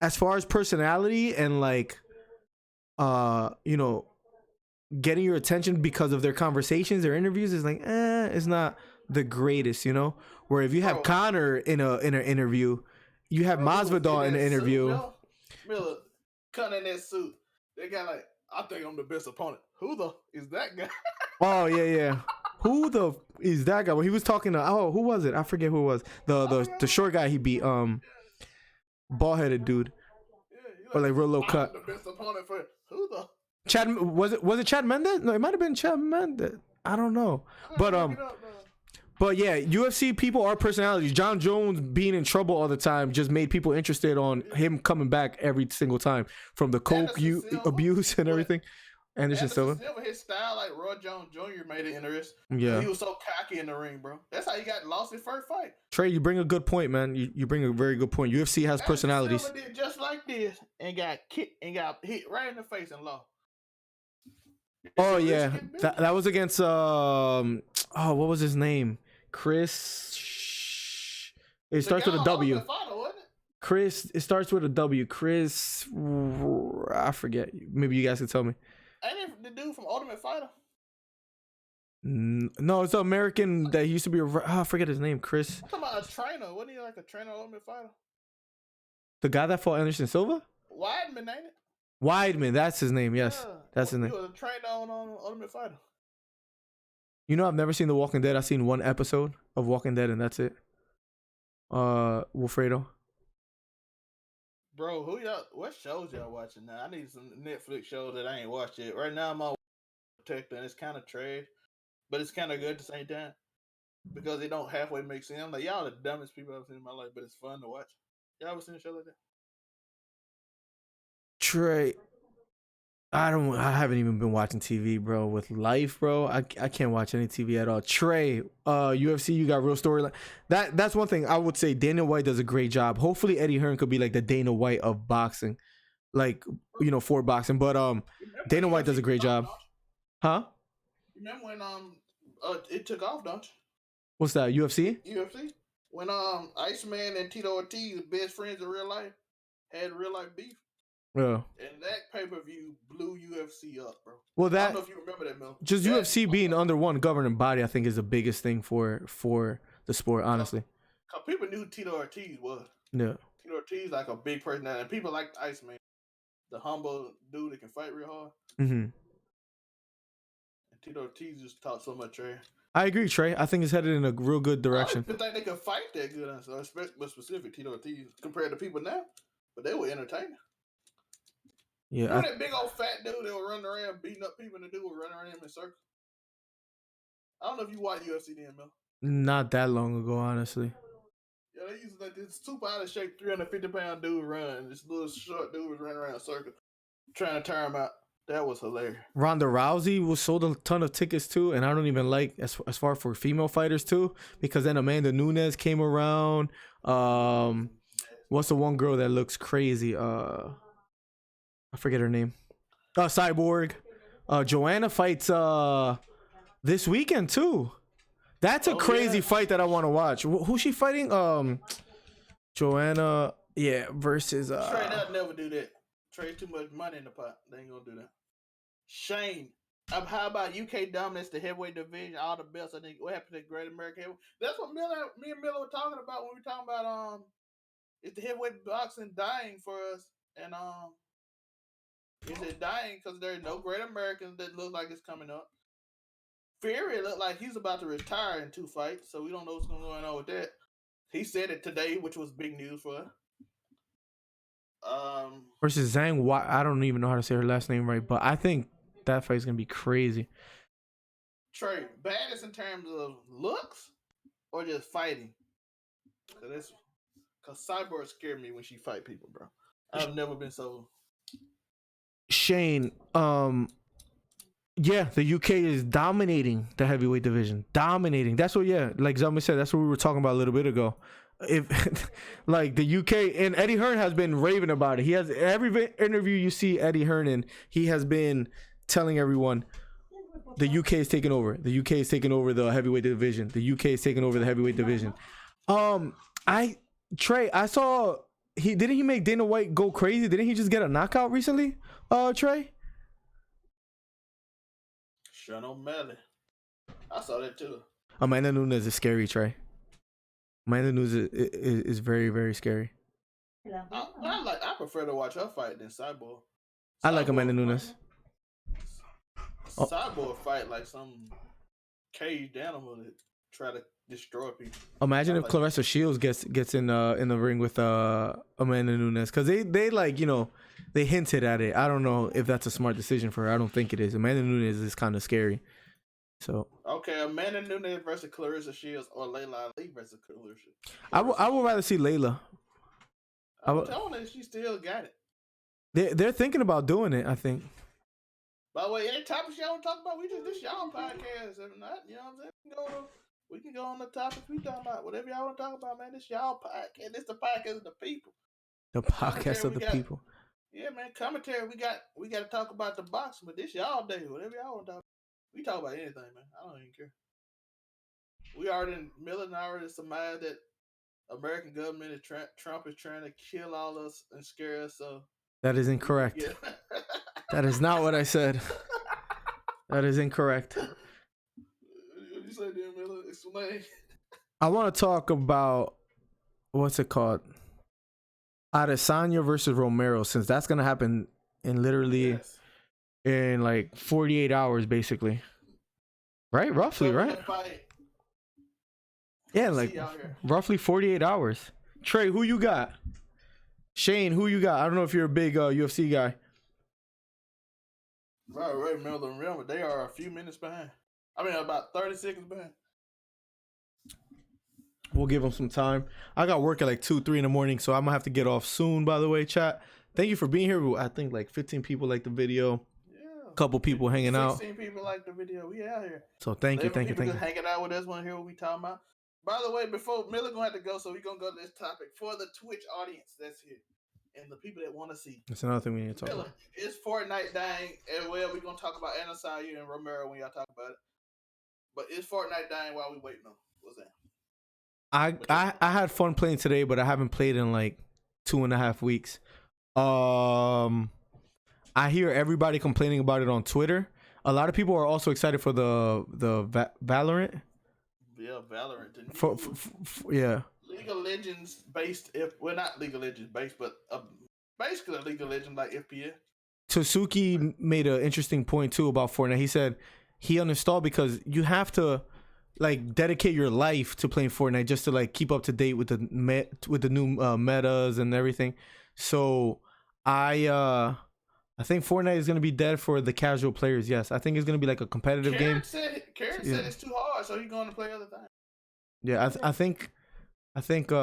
As far as personality and like getting your attention because of their conversations, their interviews is like, it's not the greatest, Where if you have Conor in an interview, you have Masvidal in an interview. Miller, Conor in that suit. They got like, I think I'm the best opponent. Who the is that guy? Oh yeah. Who the is that guy? When he was talking to who was it? I forget who it was. The short guy he beat, bald headed dude. Yeah, or like real low cut. The best opponent for who the Chad was it Chad Mendes? No, it might have been Chad Mendes. I don't know. But yeah, UFC people are personalities. John Jones being in trouble all the time just made people interested on him coming back every single time from the coke abuse and everything. Anderson Silva. His style like Roy Jones Jr. made it interesting. Yeah. He was so cocky in the ring, bro. That's how he got lost his first fight. Trey, you bring a good point, man. You bring a very good point. UFC has personalities. Silva did just like this and got kicked and got hit right in the face and lost. Oh yeah, that was against what was his name? Chris. It starts with a W. Chris. It starts with a W. Chris. I forget. Maybe you guys can tell me. Ain't it the dude from Ultimate Fighter? No, it's an American that used to be. I forget his name. Chris. I'm talking about a trainer. Wasn't he like a trainer on Ultimate Fighter? The guy that fought Anderson Silva? Weidman, ain't it? Weidman, that's his name. Yes, that's his name. He was a trainer on Ultimate Fighter. You know, I've never seen The Walking Dead. I've seen one episode of Walking Dead, and that's it. Wilfredo. Bro, what shows y'all watching now? I need some Netflix shows that I ain't watched yet. Right now, I'm on Protector, and it's kind of trash, but it's kind of good at the same time because it don't halfway make sense. I'm like, y'all the dumbest people I've seen in my life, but it's fun to watch. Y'all ever seen a show like that? Trey, I haven't even been watching TV, bro. With life, bro, I can't watch any TV at all. Trey, UFC, you got real storyline. That's one thing I would say. Dana White does a great job. Hopefully, Eddie Hearn could be like the Dana White of boxing, like for boxing. But Dana White does a great job. Huh? Remember when it took off, don't you? What's that? UFC? UFC. When Iceman and Tito Ortiz, best friends in real life, had real life beef. Yeah. And that pay-per-view blew UFC up, bro. Well, I don't know if you remember that, Mel. Just UFC being under one governing body, I think, is the biggest thing for the sport, honestly. Cause people knew Tito Ortiz was. Yeah. Tito Ortiz like a big personality, and people like Iceman, the humble dude that can fight real hard. Mm-hmm. And Tito Ortiz just talked so much trash. I agree, Trey. I think it's headed in a real good direction. I didn't think they could fight that good, but specific Tito Ortiz compared to people now, but they were entertaining. Yeah, you know that big old fat dude that was running around beating up people, and the dude was running around him in circles? I don't know if you watch UFC then, Mel. Not that long ago, honestly. Yeah, they used to let this super out of shape 350-pound dude run. This little short dude was running around in circles trying to tire him out. That was hilarious. Ronda Rousey was sold a ton of tickets too, and I don't even like as far for female fighters too, because then Amanda Nunes came around. What's the one girl that looks crazy? I forget her name. Cyborg. Joanna fights this weekend too. That's a crazy fight that I want to watch. Who's she fighting? Joanna, versus Trey, they'll never do that. Trey, too much money in the pot. They ain't gonna do that. Shane, how about UK dominance, the heavyweight division, all the belts? I think what happened to Great American Heavyweight? That's what me and Miller were talking about when we were talking about is the heavyweight boxing dying for us, and is it dying because there are no Great Americans that look like it's coming up? Fury looked like he's about to retire in 2 fights, so we don't know what's going on with that. He said it today, which was big news for us. Versus Zhang. I don't even know how to say her last name right, but I think that fight's gonna be crazy. Trey, baddest in terms of looks or just fighting? Cause Cyborg scared me when she fight people, bro. I've never been so. Shane, yeah, the UK is dominating the heavyweight division. Dominating. That's what, like Zalman said, that's what we were talking about a little bit ago. If like the UK, and Eddie Hearn has been raving about it. He has every interview you see Eddie Hearn in, he has been telling everyone the UK is taking over. The UK is taking over the heavyweight division. The UK is taking over the heavyweight division. I saw didn't he make Dana White go crazy? Didn't he just get a knockout recently? Trey? Sean O'Malley. I saw that too. Amanda Nunes is scary, Trey. Amanda Nunes is very, very scary. I prefer to watch her fight than Cyborg. I like Amanda Nunes. Cyborg fight like some caged animal that try to destroy people. Imagine if Claressa Shields gets in the ring with Amanda Nunes, because they like, they hinted at it. I don't know if that's a smart decision for her. I don't think it is. Amanda Nunes is kind of scary. So okay, Amanda Nunes versus Claressa Shields or Layla Ali versus Claressa. I would rather see Layla. I'm telling her she still got it. They're thinking about doing it, I think. By the way, any topics y'all want to talk about, this y'all podcast. If not, you know what I'm saying? We can go on the topics we talking about. Whatever y'all want to talk about, man. This y'all podcast. This the podcast of the people. The podcast of the people. Yeah, man. Commentary. We got to talk about the boxing, but this y'all day. Whatever y'all want to talk about. We talk about anything, man. I don't even care. We already Miller and I already surmised that American government is Trump is trying to kill all us and scare us. So that is incorrect. Yeah. That is not what I said. That is incorrect. What did you say, there, Miller? Explain. I want to talk about what's it called? Adesanya versus Romero, since that's gonna happen in literally in like 48 hours, basically. Right? Roughly, right? Yeah, like roughly 48 hours. Trey, who you got? Shane, who you got? I don't know if you're a big UFC guy. Right, remember, they are a few minutes behind. I mean, about 30 seconds behind. We'll give them some time. I got work at like 2, 3 in the morning, so I'm gonna have to get off soon, by the way, chat. Thank you for being here. I think like 15 people like the video. Yeah. A couple people hanging out. 16 people like the video. We out here. So thank you. Just hanging out with us, want to hear what we talking about. By the way, before Miller gonna have to go, so we're gonna go to this topic for the Twitch audience that's here and the people that want to see. That's another thing we need to talk about. It's Fortnite dying, and well, we're gonna talk about Adesanya and Romero when y'all talk about it. But it's Fortnite dying while we waiting on. What's that? I had fun playing today, but I haven't played in like 2.5 weeks. I hear everybody complaining about it on Twitter. A lot of people are also excited for the Valorant. Yeah, Valorant. Yeah. League of Legends based, not League of Legends based, but basically a League of Legends like FPS. Tosuki made an interesting point too about Fortnite. He said he uninstalled because you have to like dedicate your life to playing Fortnite just to like keep up to date with the new metas and everything. So I think Fortnite is gonna be dead for the casual players. Yes, I think it's gonna be like a competitive game. Karen said it's too hard, so he's going to play other things. Yeah, I think. Myth and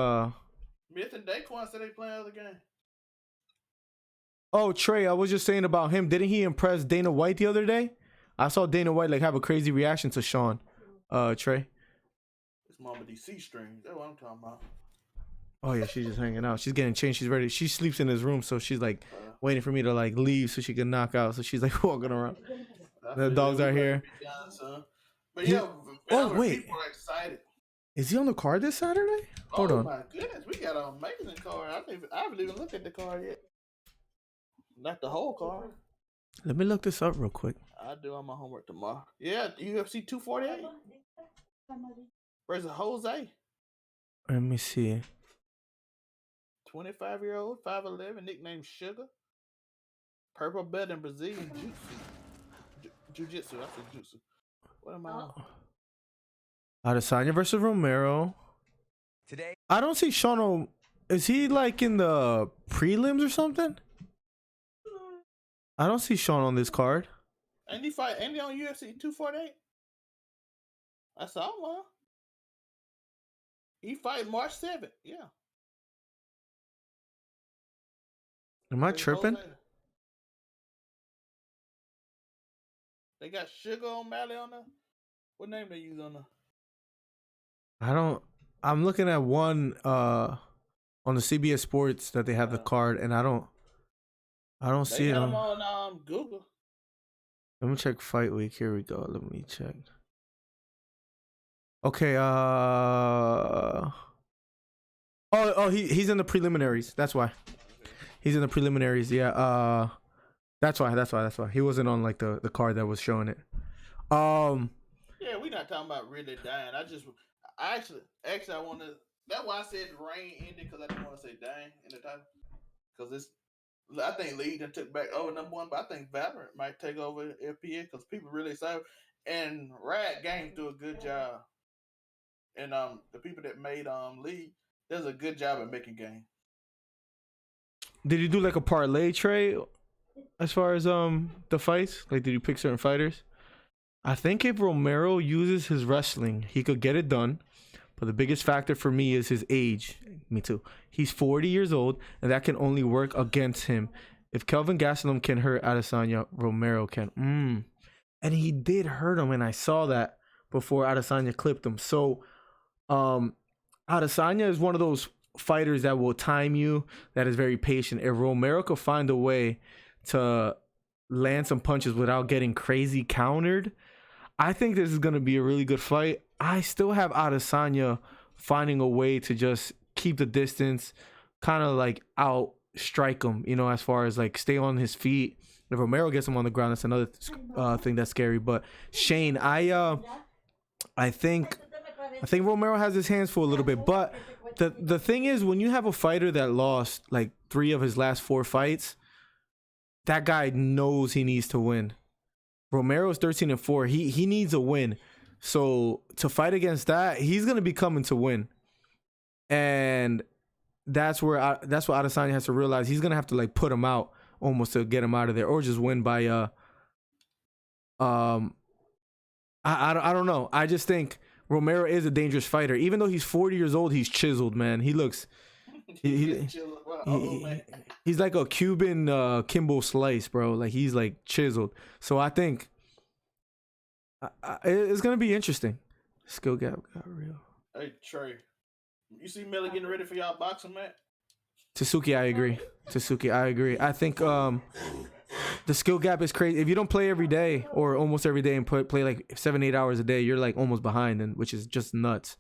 Daquan said they playing other games. Oh, Trey, I was just saying about him. Didn't he impress Dana White the other day? I saw Dana White like have a crazy reaction to Sean. Trey. It's Mama DC stream. That's what I'm talking about. Oh yeah, she's just hanging out. She's getting changed. She's ready. She sleeps in his room, so she's like waiting for me to like leave so she can knock out. So she's like walking around. The dogs are here. But yeah, wait. People are excited. Is he on the card this Saturday? Hold on. Oh my goodness, we got an amazing card. I haven't even looked at the card yet. Not the whole card. Let me look this up real quick. I'll do all my homework tomorrow. Yeah, UFC 248 versus Jose. Let me see. 25-year-old, 5'11", nicknamed Sugar. Purple belt in Brazilian Jiu-Jitsu. I said Jiu-Jitsu. What am I on? Adesanya versus Romero. Today, I don't see Sean. Is he like in the prelims or something? I don't see Sean on this card. Ain't he on UFC 248? I saw him, huh? He fight March 7th. Yeah. Am I tripping? They got Sugar O'Malley on there. What name they use on there? I'm looking at one on the CBS Sports that they have the card, and I don't see it on Google. Let me check Fight Week. Here we go. Let me check. Okay. He's in the preliminaries. That's why. He's in the preliminaries. Yeah. That's why. He wasn't on like the card that was showing it. Yeah, we're not talking about really dying. I actually I want to. That's why I said rain ended, because I didn't want to say dying in the title. Because I think League done took back over number one, but I think Valorant might take over FPS because people really excited. And Riot Games do a good job. And the people that made League does a good job at making games. Did you do like a parlay trade as far as the fights? Like, did you pick certain fighters? I think if Romero uses his wrestling, he could get it done. But the biggest factor for me is his age. Me too. He's 40 years old, and that can only work against him. If Kelvin Gastelum can hurt Adesanya, Romero can. And he did hurt him, and I saw that before Adesanya clipped him. So, Adesanya is one of those fighters that will time you, that is very patient. If Romero could find a way to land some punches without getting crazy countered, I think this is going to be a really good fight. I still have Adesanya finding a way to just keep the distance, kind of like out strike him, you know, as far as like stay on his feet. If Romero gets him on the ground, that's another thing that's scary. But Shane, I think Romero has his hands full a little bit. But the thing is, when you have a fighter that lost like 3 of his last 4 fights, that guy knows he needs to win. Romero's 13-4. He needs a win. So to fight against that, he's gonna be coming to win. And that's what Adesanya has to realize. He's gonna have to like put him out almost to get him out of there, or just win by I don't know. I just think Romero is a dangerous fighter. Even though he's 40 years old, he's chiseled, man. He looks he's like a Cuban Kimbo Slice, bro. Like he's like chiseled. So I think it's gonna be interesting. Skill gap got real. Hey Trey, you see Miller getting ready for y'all boxing match? Tasuki, I agree. I think the skill gap is crazy. If you don't play every day or almost every day and play like 7-8 hours a day, you're like almost behind, and which is just nuts.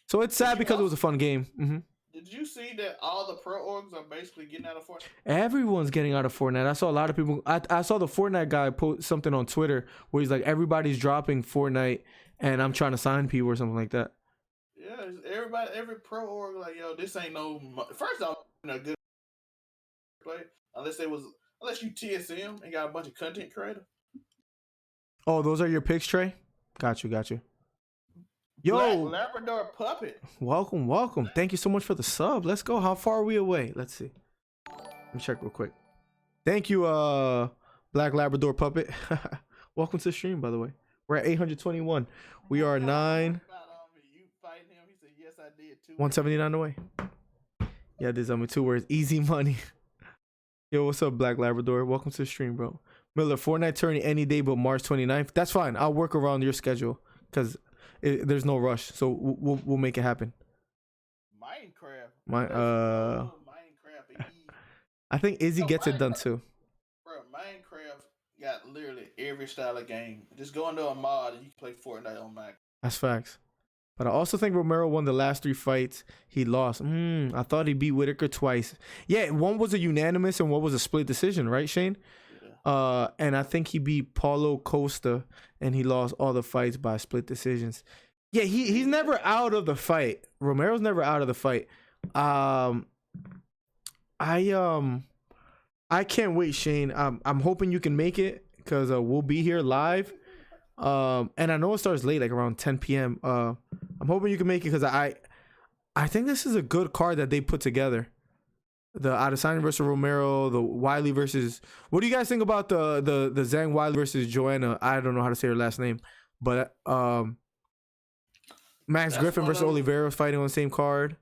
So it's sad because it was a fun game. Mm-hmm. Did you see that all the pro orgs are basically getting out of Fortnite? Everyone's getting out of Fortnite. I saw a lot of people. I saw the Fortnite guy post something on Twitter where he's like, everybody's dropping Fortnite and I'm trying to sign people or something like that. Yeah, every pro org like, yo, this ain't no. First off, a good play unless you TSM and got a bunch of content creators. Oh, those are your picks, Trey? Got you. Yo, Black Labrador Puppet. Welcome. Thank you so much for the sub. Let's go. How far are we away? Let's see. Let me check real quick. Thank you, Black Labrador Puppet. Welcome to the stream, by the way. We're at 821. We are 9. You fighting him? He said, yes, I did too. 179 away. Yeah, there's 2 words. Easy money. Yo, what's up, Black Labrador? Welcome to the stream, bro. Miller, Fortnite tourney any day but March 29th. That's fine. I'll work around your schedule because there's no rush. So we'll make it happen. Minecraft. I think Izzy gets it done too. Bro, Minecraft got literally every style of game. Just go into a mod and you can play Fortnite on Minecraft. That's facts. But I also think Romero won the last 3 fights. He lost. I thought he beat Whitaker twice. Yeah, one was a unanimous and one was a split decision, right, Shane? Yeah. And I think he beat Paulo Costa and he lost all the fights by split decisions. Yeah, he's never out of the fight. Romero's never out of the fight. I can't wait, Shane. I'm hoping you can make it because we'll be here live. And I know it starts late, like around 10 p.m. I'm hoping you can make it because I think this is a good card that they put together. The Adesanya versus Romero, the Wiley versus. What do you guys think about the Zhang Wiley versus Joanna? I don't know how to say her last name, but Max Griffin versus Oliveira fighting on the same card.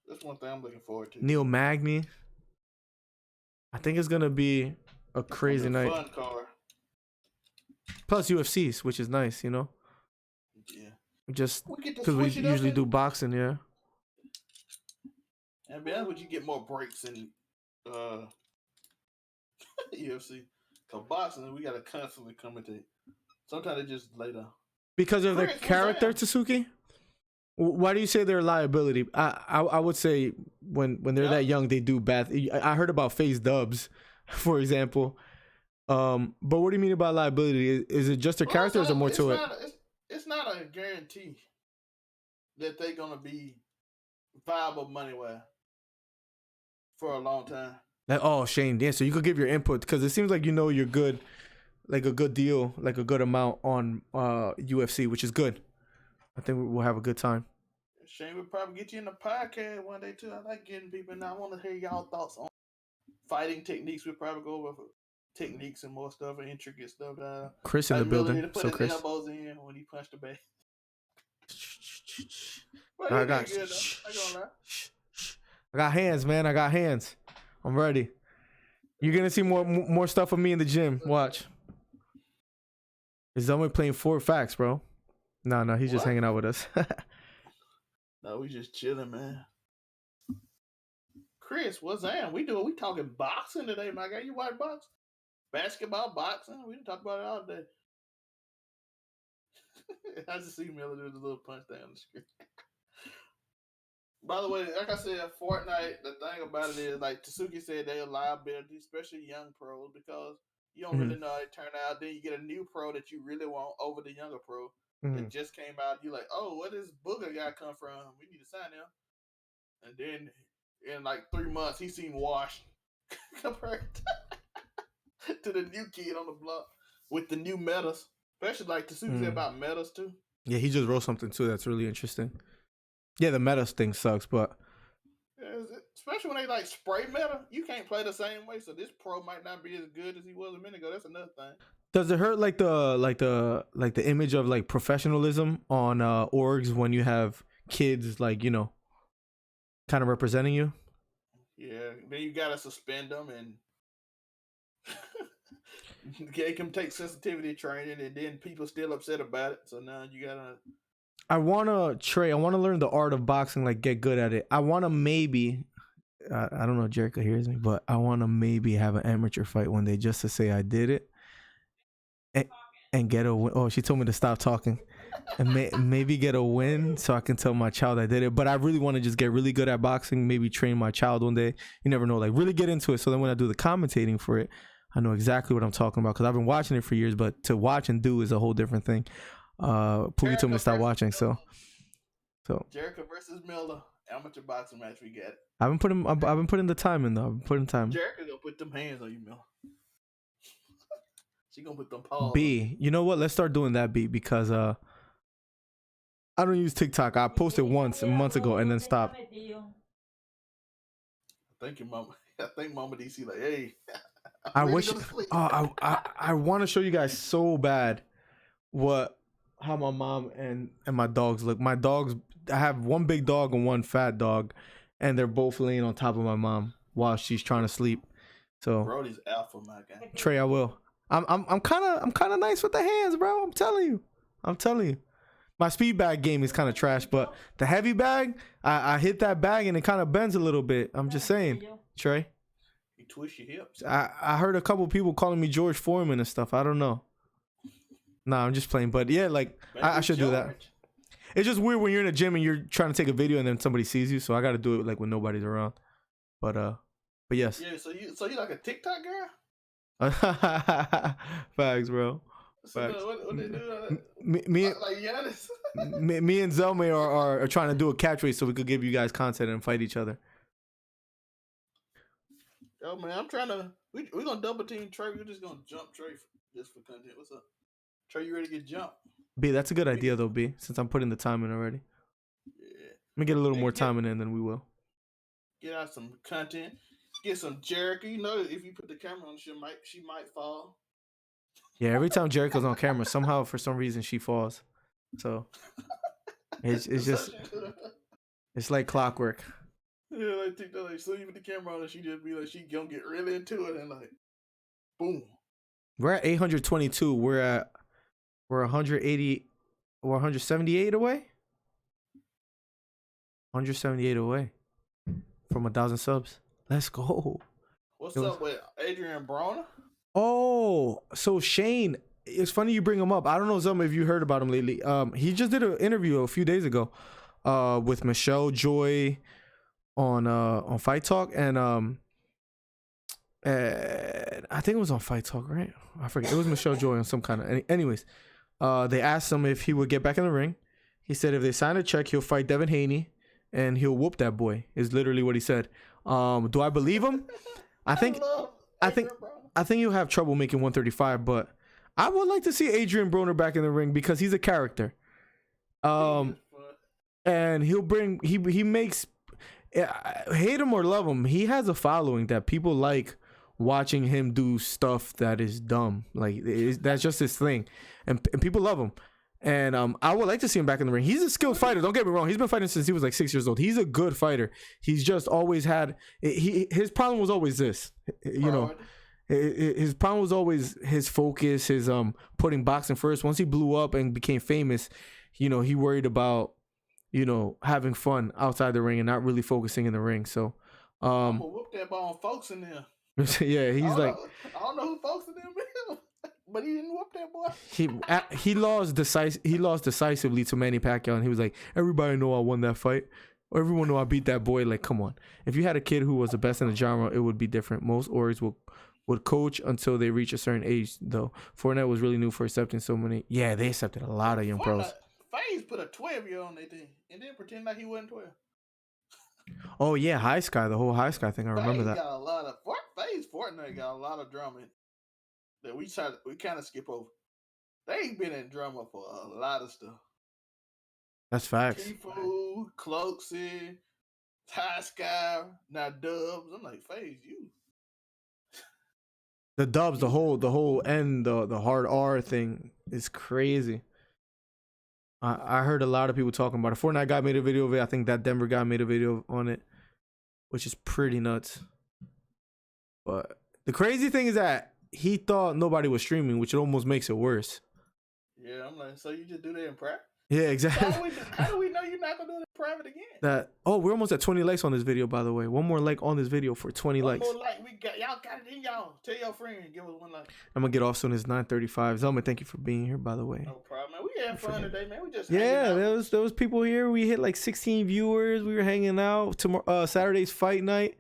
That's one thing I'm looking forward to. Neil Magny. I think it's gonna be a crazy night. Fun card. Plus UFCs, which is nice, you know. Yeah. Just because we usually do boxing, yeah. And be honest with you, get more breaks in UFC. Cause boxing, we gotta constantly commentate. Sometimes they just lay down. Because of their character, Tasuki? Why do you say they're a liability? I would say when they're that young, they do bad. I heard about FaZe dubs, for example. But what do you mean about liability? Is it just their character or is there more to it? It's not a guarantee that they're going to be viable money-wise for a long time. Oh, Shane, yeah, so you could give your input because it seems like you know you're good, like a good deal, like a good amount on UFC, which is good. I think we'll have a good time. Shane will probably get you in the podcast one day too. I like getting people in. I want to hear y'all thoughts on fighting techniques. We'll probably go over techniques and more stuff and intricate stuff. Chris in the building. Put his Chris elbows in when he punched the back. I got hands, man. I got hands. I'm ready. You're gonna see more stuff of me in the gym. Watch. Is Zelma playing 4 facts, bro? No, he's just What? hanging out with us. No, we just chilling, man. Chris, what's that? We talking boxing today, my guy. You watch boxing? Basketball, boxing. We can talk about it all day. I just see Miller do the little punch down the screen. By the way, like I said, Fortnite, the thing about it is, like Tasuki said, they're a liability, especially young pros, because you don't really know how it turn out. Then you get a new pro that you really want over the younger pro that just came out. You're like, oh, where does Booger guy come from? We need to sign him. And then in like 3 months, he seemed washed compared to the new kid on the block with the new metas. Especially like Tasuki said about metas too. Yeah, he just wrote something too that's really interesting. Yeah, the meta thing sucks, but especially when they like spray meta, you can't play the same way. So this pro might not be as good as he was a minute ago. That's another thing. does it hurt like the image of like professionalism on orgs when you have kids like, you know, kind of representing you? Yeah, then you gotta suspend them and they can take sensitivity training, and then people still upset about it. So now you gotta. I wanna learn the art of boxing, like get good at it. I wanna maybe, I don't know if Jericho hears me, but I wanna maybe have an amateur fight one day just to say I did it, and get a win. Oh, she told me to stop talking, and maybe get a win so I can tell my child I did it. But I really want to just get really good at boxing. Maybe train my child one day. You never know, like really get into it. So then when I do the commentating for it, I know exactly what I'm talking about because I've been watching it for years. But to watch and do is a whole different thing. Poogie told me to stop watching, so Jericho versus Miller, amateur boxing match. We got it. I've been putting the time in though. I've been putting time. Jericho gonna put them hands on you, Miller. She gonna put them paws. B, you know what? Let's start doing that, B, because I don't use TikTok. I posted once months ago and then stopped. Thank you, Mama. I think Mama DC like, hey. I wish. I want to show you guys so bad how my mom and my dogs look. My dogs, I have one big dog and one fat dog, and they're both laying on top of my mom while she's trying to sleep. So Brody's alpha, my guy. Trey, I will. I'm kind of nice with the hands, bro. I'm telling you. My speed bag game is kind of trash, but the heavy bag, I hit that bag and it kind of bends a little bit. I'm just saying, Trey. You twist your hips. I heard a couple people calling me George Foreman and stuff. I don't know. Nah, I'm just playing. But yeah, like I should do that. It's just weird when you're in a gym and you're trying to take a video and then somebody sees you. So I got to do it like when nobody's around. But yes. Yeah. So you like a TikTok girl? Facts, bro. Facts. What they do? Me like Giannis. me and Zelma are trying to do a catch race so we could give you guys content and fight each other. Yo, man, I'm trying to. We're gonna double team Trey. We're just gonna jump Trey just for content. What's up, Trey? You ready to get jumped? B, that's a good idea though, B. Since I'm putting the time in already. Yeah. Let me get a little more time in, and then we will get out some content. Get some Jericho. You know, if you put the camera on, she might fall. Yeah, every time Jericho's on camera, somehow for some reason she falls. So it's just it's like clockwork. Yeah, like TikTok, like so you put the camera on and she just be like she gonna get really into it and like boom. We're at 822. We're 180 or 178 away. 178 away from 1,000 subs. Let's go. What's up with Adrian Broner? Oh, so Shane, it's funny you bring him up. I don't know if you heard about him lately. He just did an interview a few days ago with Michelle Joy on Fight Talk, and I think it was on Fight Talk, right? I forget. It was Michelle Joy on some kind of. Anyways, they asked him if he would get back in the ring. He said if they sign a check, he'll fight Devin Haney, and he'll whoop that boy. Is literally what he said. Do I believe him? I think you'll have trouble making 135, but I would like to see Adrian Broner back in the ring because he's a character. And he makes, hate him or love him, he has a following that people like watching him do stuff that is dumb. Like that's just his thing, and people love him. And I would like to see him back in the ring. He's a skilled fighter. Don't get me wrong. He's been fighting since he was like 6 years old. He's a good fighter. He's just always had his problem was always this. You know, his problem was always his focus, his putting boxing first. Once he blew up and became famous, you know, he worried about, you know, having fun outside the ring and not really focusing in the ring. So I'm gonna whoop that ball on folks in there. yeah, he's I don't know who folks in them is, but he didn't whoop that boy. He lost decisively to Manny Pacquiao, and he was like, everybody know I won that fight. Everyone know I beat that boy. Like, come on. If you had a kid who was the best in the genre, it would be different. Most Oris would coach until they reach a certain age, though. Fortnite was really new for accepting so many. Yeah, they accepted a lot of young pros. FaZe put a 12-year on their thing and then pretend like he wasn't 12. Oh yeah, High Sky, the whole High Sky thing. I remember that. Got a lot of FaZe Fortnite got a lot of drama that we kind of skip over. They ain't been in drama for a lot of stuff. That's facts. Tifu, Cloaksy, High Sky, now Dubs. I'm like, FaZe, you. The Dubs, the whole end, the hard R thing is crazy. I heard a lot of people talking about it. Fortnite guy made a video of it. I think that Denver guy made a video on it, which is pretty nuts. But the crazy thing is that he thought nobody was streaming, which it almost makes it worse. Yeah, I'm like, so you just do that in private? Yeah, exactly. How do we know you're not gonna do it in private again? We're almost at 20 likes on this video, by the way. One more like on this video for 20 likes. One more like, y'all got it in y'all. Tell your friend, give us one like. I'm gonna get off soon. It's 9:35. Zelma, thank you for being here, by the way. No problem, man. We had fun today, man. We just there was people here. We hit like 16 viewers. We were hanging out. Tomorrow, Saturday's fight night.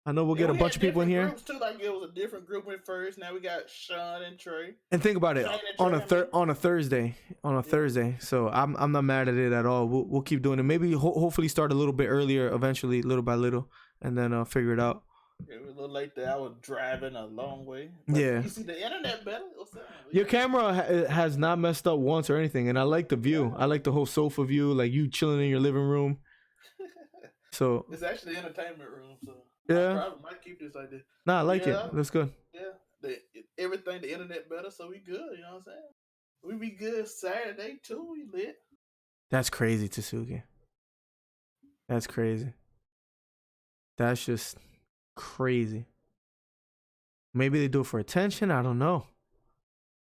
I know we'll get a bunch of people in here. Too, like it was a different group at first. Now we got Sean and Trey. And think about it, on a Thursday. So I'm not mad at it at all. We'll keep doing it. Maybe hopefully start a little bit earlier, eventually, little by little, and then figure it out. It was a little late there. I was driving a long way. But yeah. You see the internet better? Your camera has not messed up once or anything, and I like the view. I like the whole sofa view, like you chilling in your living room. So it's actually an entertainment room. So yeah, I might keep this like this. Nah, I like it. That's good. Yeah, everything the internet better, so we good. You know what I'm saying? We be good Saturday too. We lit. That's crazy, Tasuki. That's crazy. That's just crazy. Maybe they do it for attention. I don't know.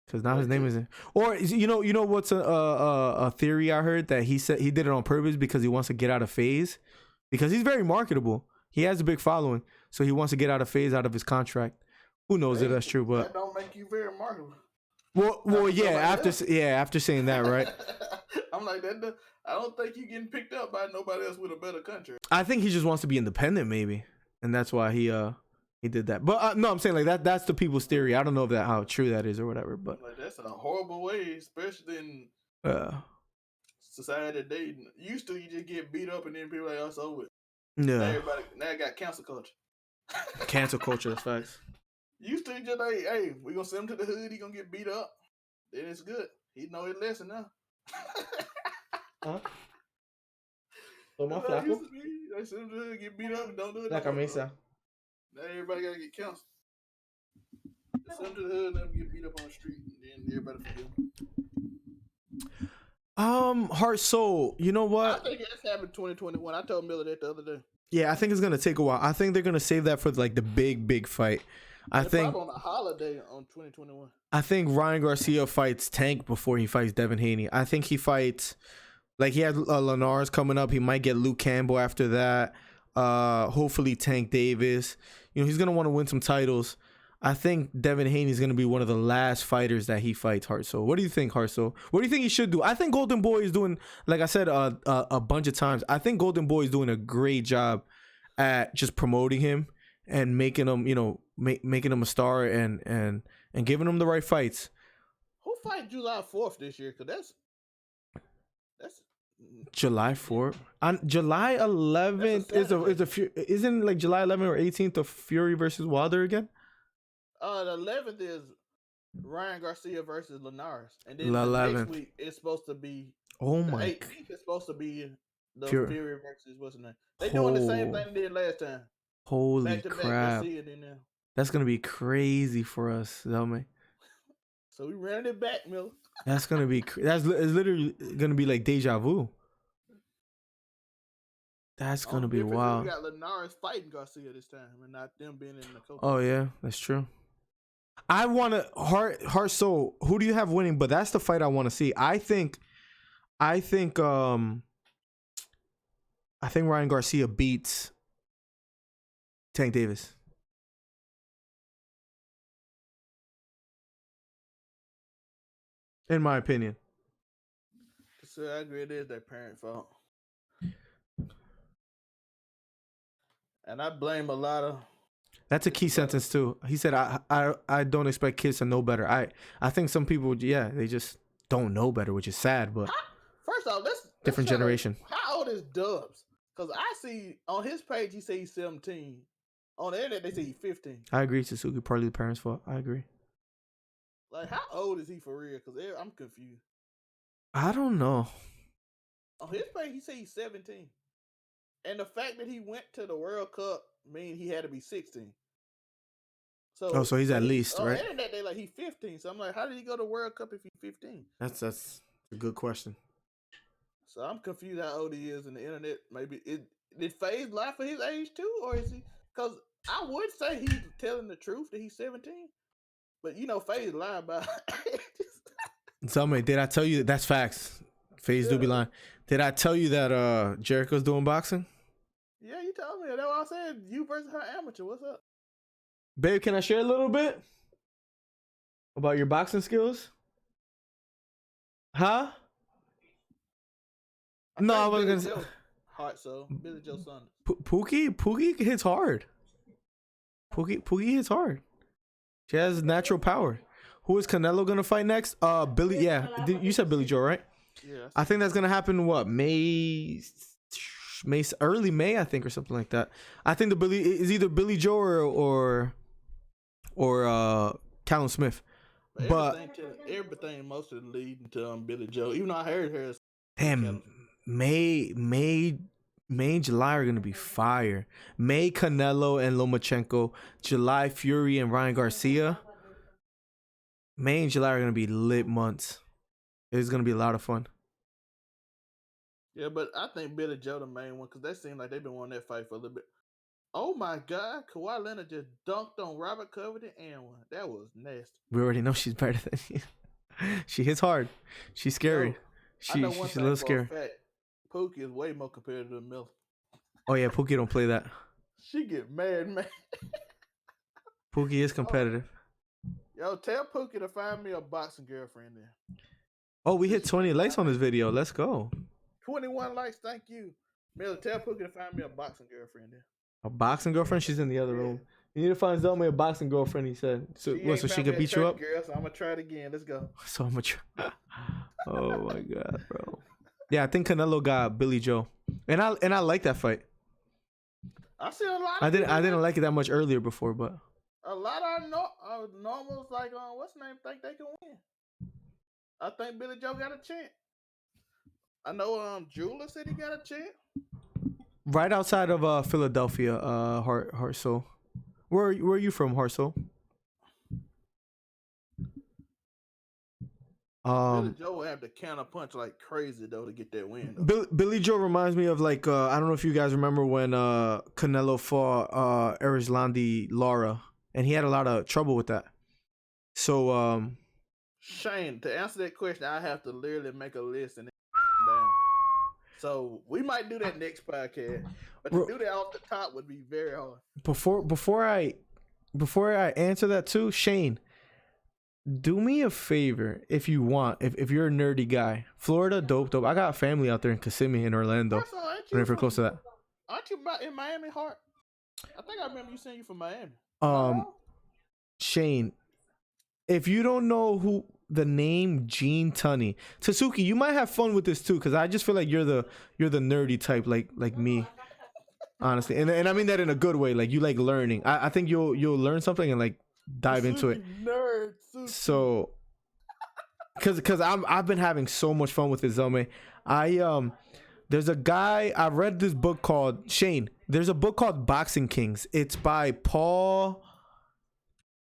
Because now his name isn't. Or you know what's a theory I heard that he said he did it on purpose because he wants to get out of FaZe, because he's very marketable. He has a big following, so he wants to get out of FaZe, out of his contract. Who knows if that's true? But that don't make you very marketable. Well, yeah. After saying that, right? I'm like that. I don't think you getting picked up by nobody else with a better contract. I think he just wants to be independent, maybe, and that's why he did that. But no, I'm saying like that. That's the people's theory. I don't know if how true that is or whatever. But like, that's a horrible way, especially in society today. Used to you just get beat up and then people like us over it. Yeah. Now I got cancel culture. Cancel culture, that's facts. Used to just like, hey, we gonna send him to the hood. He gonna get beat up. Then it's good. He know his lesson now. Huh? So my flaco. They send him to the hood, get beat up, and don't do it. Like I mean, now everybody gotta get canceled. Send him to the hood, let him get beat up on the street, and then everybody forgive him. Heart Soul. You know what? I think it's happened 2021. I told Miller that the other day. Yeah, I think it's gonna take a while. I think they're gonna save that for like the big fight. I think on a holiday on 2021. I think Ryan Garcia fights Tank before he fights Devin Haney. I think he fights, like he has Linares coming up. He might get Luke Campbell after that. Hopefully Tank Davis. You know, he's gonna want to win some titles. I think Devin Haney is gonna be one of the last fighters that he fights, Heart Soul. What do you think, Heart Soul? What do you think he should do? I think Golden Boy is doing, like I said a bunch of times, I think Golden Boy is doing a great job at just promoting him and making him, you know, making him a star and giving him the right fights. Who fight July 4th this year? Cause that's July 4th. On July 11th isn't like July 11th or 18th of Fury versus Wilder again? The 11th is Ryan Garcia versus Linares, and then the next week it's supposed to be. Oh my! 18th is supposed to be the Fury versus what's the name? They doing the same thing they did last time. Holy crap! That's gonna be crazy for us, Zelme. So we ran it back, Miller. That's gonna be. It's literally gonna be like deja vu. That's gonna be Difference is wild. we got Linares fighting Garcia this time, and not them being in the co. Oh yeah, that's true. I want to heart soul. Who do you have winning? But that's the fight I want to see. I think Ryan Garcia beats Tank Davis. In my opinion. So I agree, it is their parent fault, and I blame a lot of. That's a key sentence too. He said, "I don't expect kids to know better." I think some people, yeah, they just don't know better, which is sad. But First off, let's different generation. How old is Dubs? Because I see on his page he say he's 17. On the internet they say he's 15. I agree, Suzuki. Partly the parents' fault. I agree. Like, how old is he for real? Because I'm confused. I don't know. On his page he say he's 17, and the fact that he went to the World Cup means he had to be 16. So he's at least, on right? the internet they like he's 15. So I'm like, how did he go to World Cup if he's 15? That's a good question. So I'm confused how old he is in the internet. Maybe did FaZe lie for his age too, or is he? Because I would say he's telling the truth that he's 17, but FaZe lie about. Tell me, did I tell you that's facts? FaZe do be lying. Did I tell you that Jericho's doing boxing? Yeah, you told me. That's what I said. You versus her amateur. What's up? Babe, can I share a little bit about your boxing skills? Huh? No, I wasn't gonna say. Heart so Billy Joe Saunders. Pookie hits hard. Pookie hits hard. She has natural power. Who is Canelo gonna fight next? Billy. Yeah, you said Billy Joe, right? Yeah. I think that's gonna happen. What, May, early May, I think, or something like that. I think the Billy is either Billy Joe or Callum Smith. But everything mostly leading to Billy Joe. Even though I heard her. Damn, May and July are gonna be fire. May, Canelo and Lomachenko. July, Fury and Ryan Garcia. May and July are gonna be lit months. It's gonna be a lot of fun. Yeah, but I think Billy Joe the main one because they seem like they've been wanting that fight for a little bit. Oh my God, Kawhi Leonard just dunked on Robert Covington and won. That was nasty. We already know she's better than you. She hits hard. She's scary. She's a little scary. Pookie is way more competitive than Miller. Oh yeah, Pookie don't play that. She get mad, man. Pookie is competitive. Yo, tell Pookie to find me a boxing girlfriend there. Oh, we hit 20 likes on this video. Let's go. 21 likes, thank you. Miller, tell Pookie to find me a boxing girlfriend there. A boxing girlfriend? She's in the other room. You need to find Zelma a boxing girlfriend, he said. So she could beat you up? Girl, so I'm going to try it again. Let's go. So I'm going to try. Oh, my God, bro. Yeah, I think Canelo got Billy Joe. And I like that fight. I see a lot. I didn't like it that much earlier before, but a lot of normals like what's the name think they can win. I think Billy Joe got a chance. I know Jula said he got a chance. Right outside of Philadelphia, Hartsel. Where are you from, Hartsel? Billy Joe will have to counter punch like crazy though to get that win. Billy Joe reminds me of like I don't know if you guys remember when Canelo fought Erislandy Lara, and he had a lot of trouble with that. So Shane, to answer that question, I have to literally make a list and down. So we might do that next podcast, but to do that off the top would be very hard. Before I answer that too, Shane, do me a favor if you want. If you're a nerdy guy, Florida, dope. I got family out there in Kissimmee and Orlando. If you're close to that, aren't you in Miami, Hart? I think I remember you saying you from Miami. Shane, if you don't know who the name Gene Tunney, Tatsuki, you might have fun with this too, because I just feel like you're the nerdy type, like me. Honestly, and I mean that in a good way. Like you like learning. I think you'll learn something and like dive into it. Nerd. So, because I've been having so much fun with this, Zelme. There's a guy, I read this book called Shane. There's a book called Boxing Kings. It's by Paul.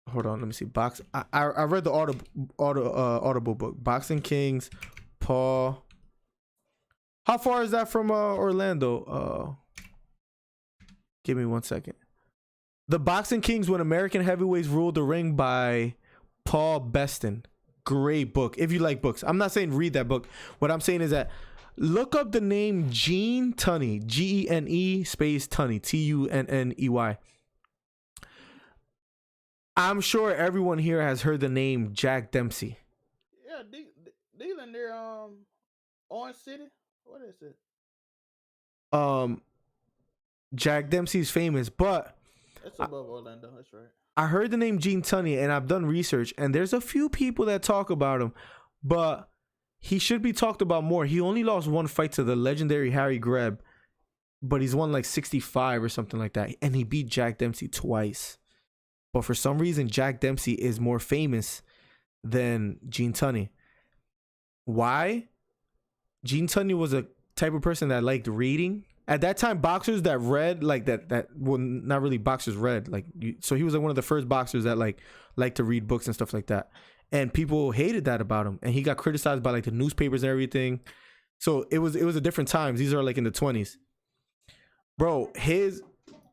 hold on, let me see. I read the audible book. Boxing Kings, Paul. How far is that from Orlando? Give me 1 second. The Boxing Kings When American Heavyweights Ruled the Ring by Paul Beston. Great book. If you like books. I'm not saying read that book. What I'm saying is that look up the name Gene Tunney. Gene space Tunney. Tunney. I'm sure everyone here has heard the name Jack Dempsey. Yeah, dealing there, Orange City. What is it? Jack Dempsey's famous, but It's above Orlando. That's right. I heard the name Gene Tunney, and I've done research, and there's a few people that talk about him, but he should be talked about more. He only lost one fight to the legendary Harry Greb, but he's won like 65 or something like that, and he beat Jack Dempsey twice. But for some reason, Jack Dempsey is more famous than Gene Tunney. Why? Gene Tunney was a type of person that liked reading. At that time, boxers that read, like that well, not really boxers read. So he was like one of the first boxers that liked to read books and stuff like that. And people hated that about him. And he got criticized by like the newspapers and everything. So it was a different times. These are like in the 20s. Bro,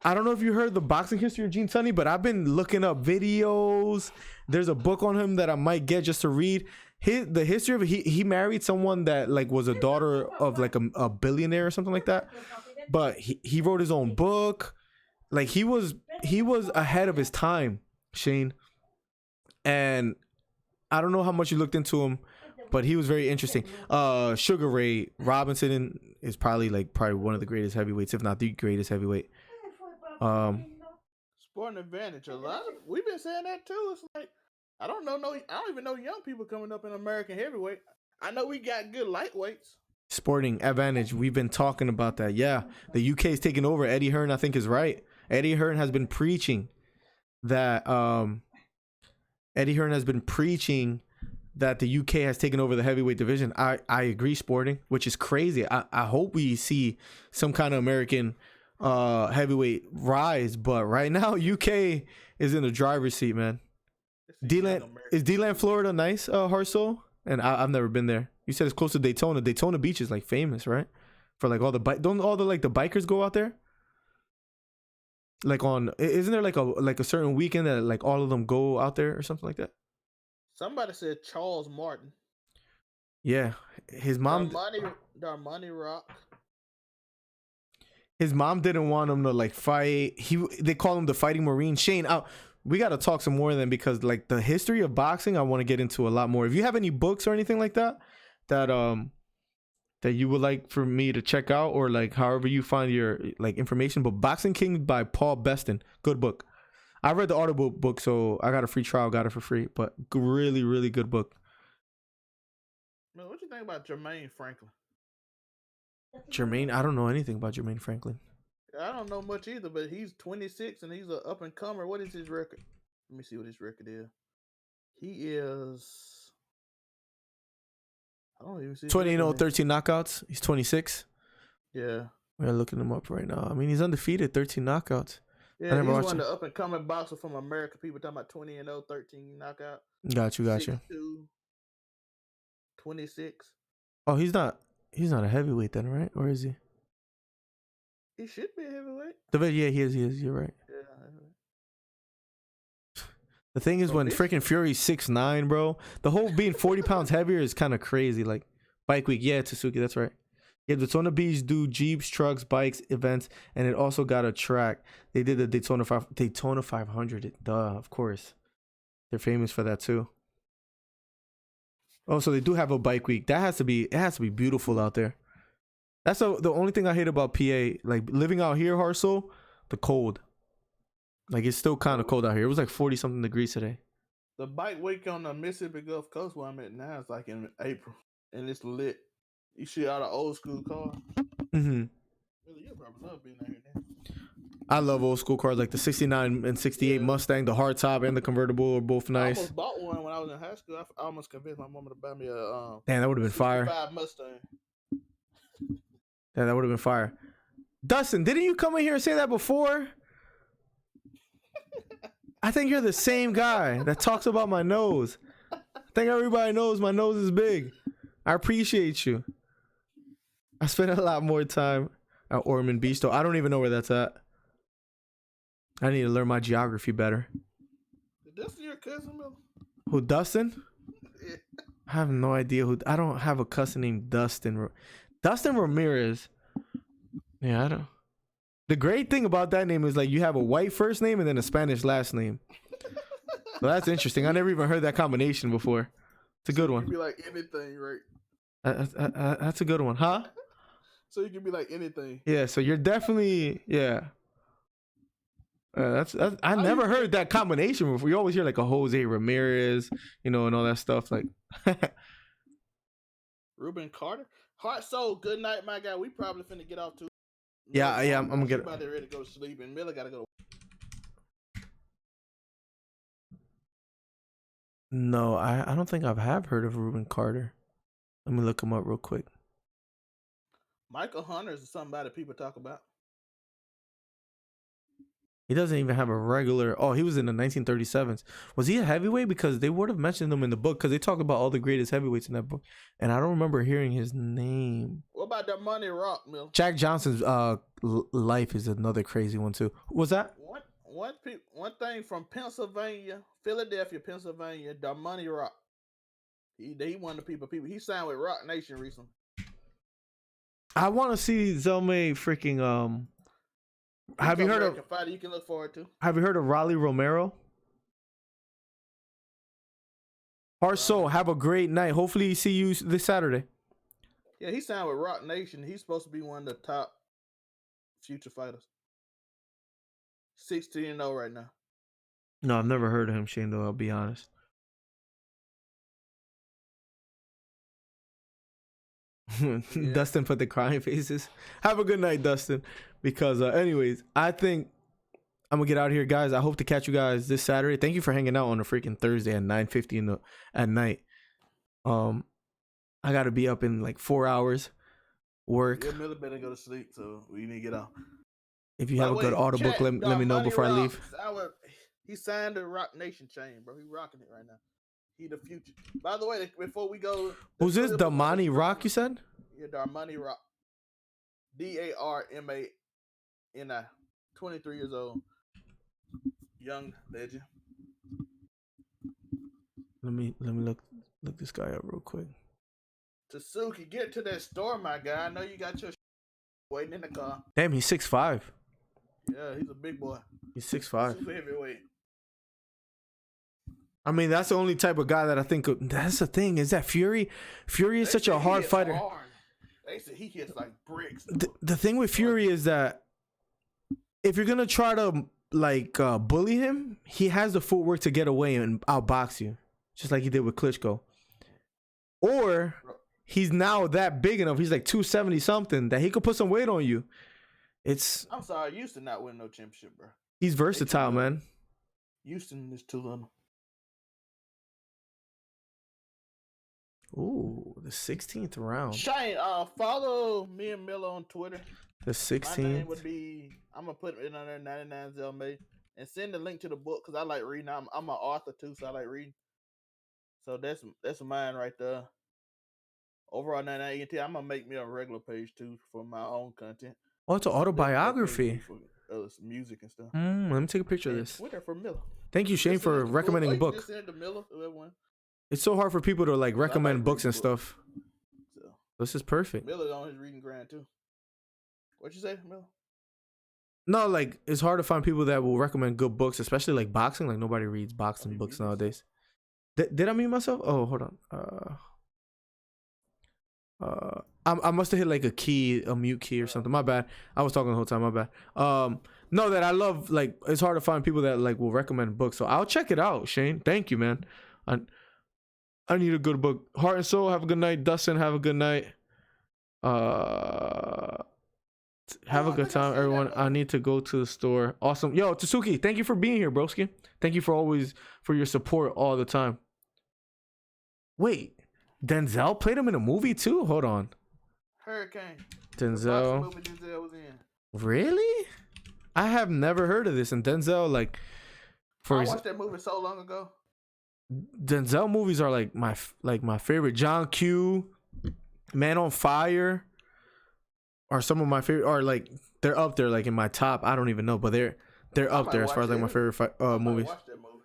I don't know if you heard the boxing history of Gene Tunney, but I've been looking up videos. There's a book on him that I might get just to read. The history of it, he married someone that like was a daughter of like a billionaire or something like that. But he wrote his own book. Like he was ahead of his time, Shane. And I don't know how much you looked into him, but he was very interesting. Sugar Ray Robinson is probably one of the greatest heavyweights, if not the greatest heavyweight. Sporting advantage. We've been saying that too. It's like I don't even know young people coming up in American heavyweight. I know we got good lightweights. Sporting advantage. We've been talking about that. Yeah, the UK is taking over. Eddie Hearn, I think, is right. Eddie Hearn has been preaching that. That the UK has taken over the heavyweight division. I agree, Sporting, which is crazy. I hope we see some kind of American heavyweight rise, but right now UK is in the driver's seat, man. Is D-Land, Florida nice, Harsoul? And I've never been there. You said it's close to Daytona. Daytona Beach is like famous, right? For like all the don't all the like the bikers go out there? Like isn't there like a certain weekend that like all of them go out there or something like that? Somebody said Charles Martin. Yeah, his mom. Darmani Rock. His mom didn't want him to like fight. They call him the Fighting Marine. Shane, we got to talk some more then, because like the history of boxing, I want to get into a lot more. If you have any books or anything like that you would like for me to check out, or like however you find your like information, but Boxing King by Paul Beston, good book. I read the Audible book, so I got a free trial, got it for free, but really, really good book. Man, what you think about Jermaine Franklin? I don't know anything about Jermaine Franklin. I don't know much either, but he's 26 and he's an up and comer. What is his record? Let me see what his record is. He is. I don't even see. 20-0, 13 knockouts. He's 26. Yeah. We're looking him up right now. I mean, he's undefeated, 13 knockouts. Yeah, he's one of the up and coming boxer from America. People talking about 20-0, 13 knockout. Got you. 6'2", 26. Oh, he's not a heavyweight then, right? Or is he? He should be a heavyweight. Yeah, he is. You're right. Yeah. The thing is, when freaking Fury's 6'9", bro, the whole being 40 pounds heavier is kind of crazy. Like, bike week. Yeah, Tsuki, that's right. Yeah, Daytona Beach do Jeeps, trucks, bikes, events, and it also got a track. They did the Daytona 500. Duh, of course. They're famous for that too. Oh, so they do have a bike week. It has to be beautiful out there. That's the only thing I hate about PA. Like living out here, Harsoul, the cold. Like it's still kind of cold out here. It was like 40 something degrees today. The bike week on the Mississippi Gulf Coast where I'm at now is like in April, and it's lit. You see all the old school cars. Mm-hmm. Really, you'll probably love being out here now. I love old school cars like the 69 and 68 Mustang. The hardtop and the convertible are both nice. I almost bought one when I was in high school. I almost convinced my mom to buy me a damn, that would have been fire. Mustang. Yeah, that would have been fire. Dustin, didn't you come in here and say that before? I think you're the same guy that talks about my nose. I think everybody knows my nose is big. I appreciate you. I spent a lot more time at Ormond Beach, though. I don't even know where that's at. I need to learn my geography better. Is this your cousin, Miller? Who, Dustin? Yeah. I have no idea who. I don't have a cousin named Dustin. Dustin Ramirez. Yeah, I don't. The great thing about that name is like you have a white first name and then a Spanish last name. So that's interesting. I never even heard that combination before. It's a good one. You can be like anything, right? That's a good one, huh? So you can be like anything. Yeah. So you're definitely that's I never heard that combination before. You always hear like a Jose Ramirez, and all that stuff. Like Ruben Carter, Heart Soul. Good night, my guy. We probably finna get off too. Yeah. I'm gonna get. About ready to go to sleep, and Miller gotta go. No, I don't think have heard of Ruben Carter. Let me look him up real quick. Michael Hunter is somebody people talk about. He doesn't even have a regular. Oh, he was in the 1937s. Was he a heavyweight? Because they would have mentioned him in the book because they talk about all the greatest heavyweights in that book, and I don't remember hearing his name. What about the Money Rock, Mill? Jack Johnson's life is another crazy one too. What's that? One thing from Pennsylvania, Philadelphia, Pennsylvania, the Money Rock. He one of the people. He signed with Rock Nation recently. I want to see Zelme freaking Have you heard of fighter you can look forward to? Have you heard of Raleigh Romero? Heart Soul, have a great night. Hopefully, see you this Saturday. Yeah, he signed with Rock Nation. He's supposed to be one of the top future fighters. 16-0 right now. No, I've never heard of him, Shane. Though I'll be honest. Yeah. Dustin put the crying faces. Have a good night, Dustin. Because anyways, I think I'm gonna get out of here, guys. I hope to catch you guys this Saturday. Thank you for hanging out on a freaking Thursday at 9:50 at night. I gotta be up in like 4 hours. Work. Yeah, Miller better go to sleep, so we need to get out. If you have a good audiobook, let me know before I leave. He signed the Rock Nation chain, bro. He rocking it right now. He the future. By the way, before we go, who's this? Damani Rock, you said? Yeah, Darmani Rock. Darmani. 23 years old, young legend. Let me look this guy up real quick. Tasuki, get to that store, my guy. I know you got your waiting in the car. Damn, he's 6'5". Yeah, he's a big boy. He's 6'5". Super heavyweight. I mean, that's the only type of guy that I think. That's the thing. Is that Fury? Fury is such a hard fighter. Hard. They say he hits like bricks. The thing with Fury is that if you're gonna try to bully him, he has the footwork to get away and outbox you, just like he did with Klitschko. Or he's now that big enough. He's like 270 something that he could put some weight on you. I'm sorry, Houston not winning no championship, bro. He's versatile, man. Houston is too little. Ooh, the 16th round. Shane, follow me and Miller on Twitter. The 16th. My name would be, I'm going to put it on there, 99 Zelme. And send the link to the book because I like reading. I'm an author too, so I like reading. So that's mine right there. Overall 99 ENT, I'm going to make me a regular page too for my own content. Oh, it's an autobiography. For some music and stuff. Let me take a picture of this. Twitter for Miller. Thank you, Shane, for recommending a book. Just send it to Miller, whoever. It's so hard for people to recommend books and stuff. So this is perfect. Miller's on his reading grind too. What you say, Miller? No, it's hard to find people that will recommend good books, especially boxing. Nobody reads boxing books nowadays. Did I mute myself? Oh, hold on. I must have hit a mute key or something. My bad. I was talking the whole time. My bad. No, that I love. It's hard to find people that will recommend books. So I'll check it out, Shane. Thank you, man. I need a good book. Heart and Soul, have a good night. Dustin, have a good night. Have a good time, everyone. I need to go to the store. Awesome. Yo, Tasuki, thank you for being here, broski. Thank you for your support all the time. Wait, Denzel played him in a movie too? Hold on. Hurricane. Denzel. The movie Denzel was in. Really? I have never heard of this. And Denzel, For I watched that movie so long ago. Denzel movies are like my favorite. John Q, Man on Fire, are some of my favorite. Or like they're up there, like in my top. I don't even know, but they're I up might there as far as like my watch favorite I might movies. watch that movie.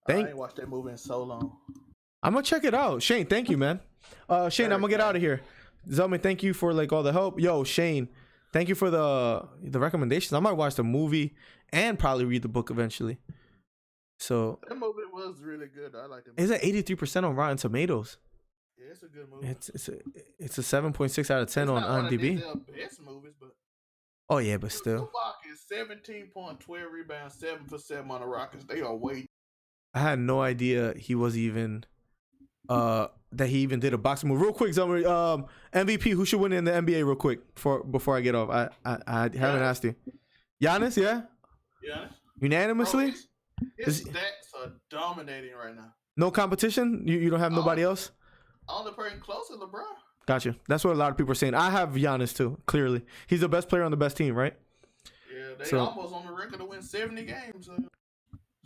I Thank. ain't watched that movie in so long. I'm gonna check it out. Shane, thank you, man. Shane, I'm gonna get out of here. Zelman, thank you for like all the help. Yo, Shane, thank you for the recommendations. I might watch the movie and probably read the book eventually. So That movie was really good. I like it. it's at 83% on Rotten Tomatoes. Yeah, it's a good movie. It's a 7.6 out of 10 on IMDb. It's not one of Denzel's best movies, but Oh yeah, but still, is 17 points, 12 rebounds, 7 for 7 on the Rockets. They are way. I had no idea he was even that he even did a boxing move. Real quick, Zelman, MVP, who should win in the NBA? Real quick before I get off. I haven't asked you. Giannis, yeah. Giannis. Unanimously. His stats are dominating right now. No competition. You don't have nobody else. Only person close is LeBron. Gotcha. That's what a lot of people are saying. I have Giannis too. Clearly, he's the best player on the best team, right? Yeah, they almost on the record to win 70 games.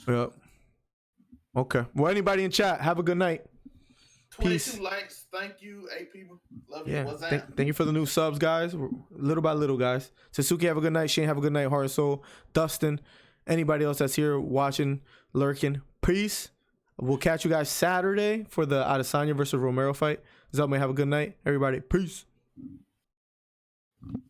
Yep. Okay. Well, anybody in chat, have a good night. 22 Peace. likes. Thank you, 8 people. Love Yeah. you. What's that? Thank you for the new subs, guys. Little by little, guys. Suzuki, have a good night. Shane, have a good night. Heart and Soul. Dustin, anybody else that's here watching, lurking. Peace. We'll catch you guys Saturday for the Adesanya versus Romero fight. Zelman, have a good night. Everybody, peace.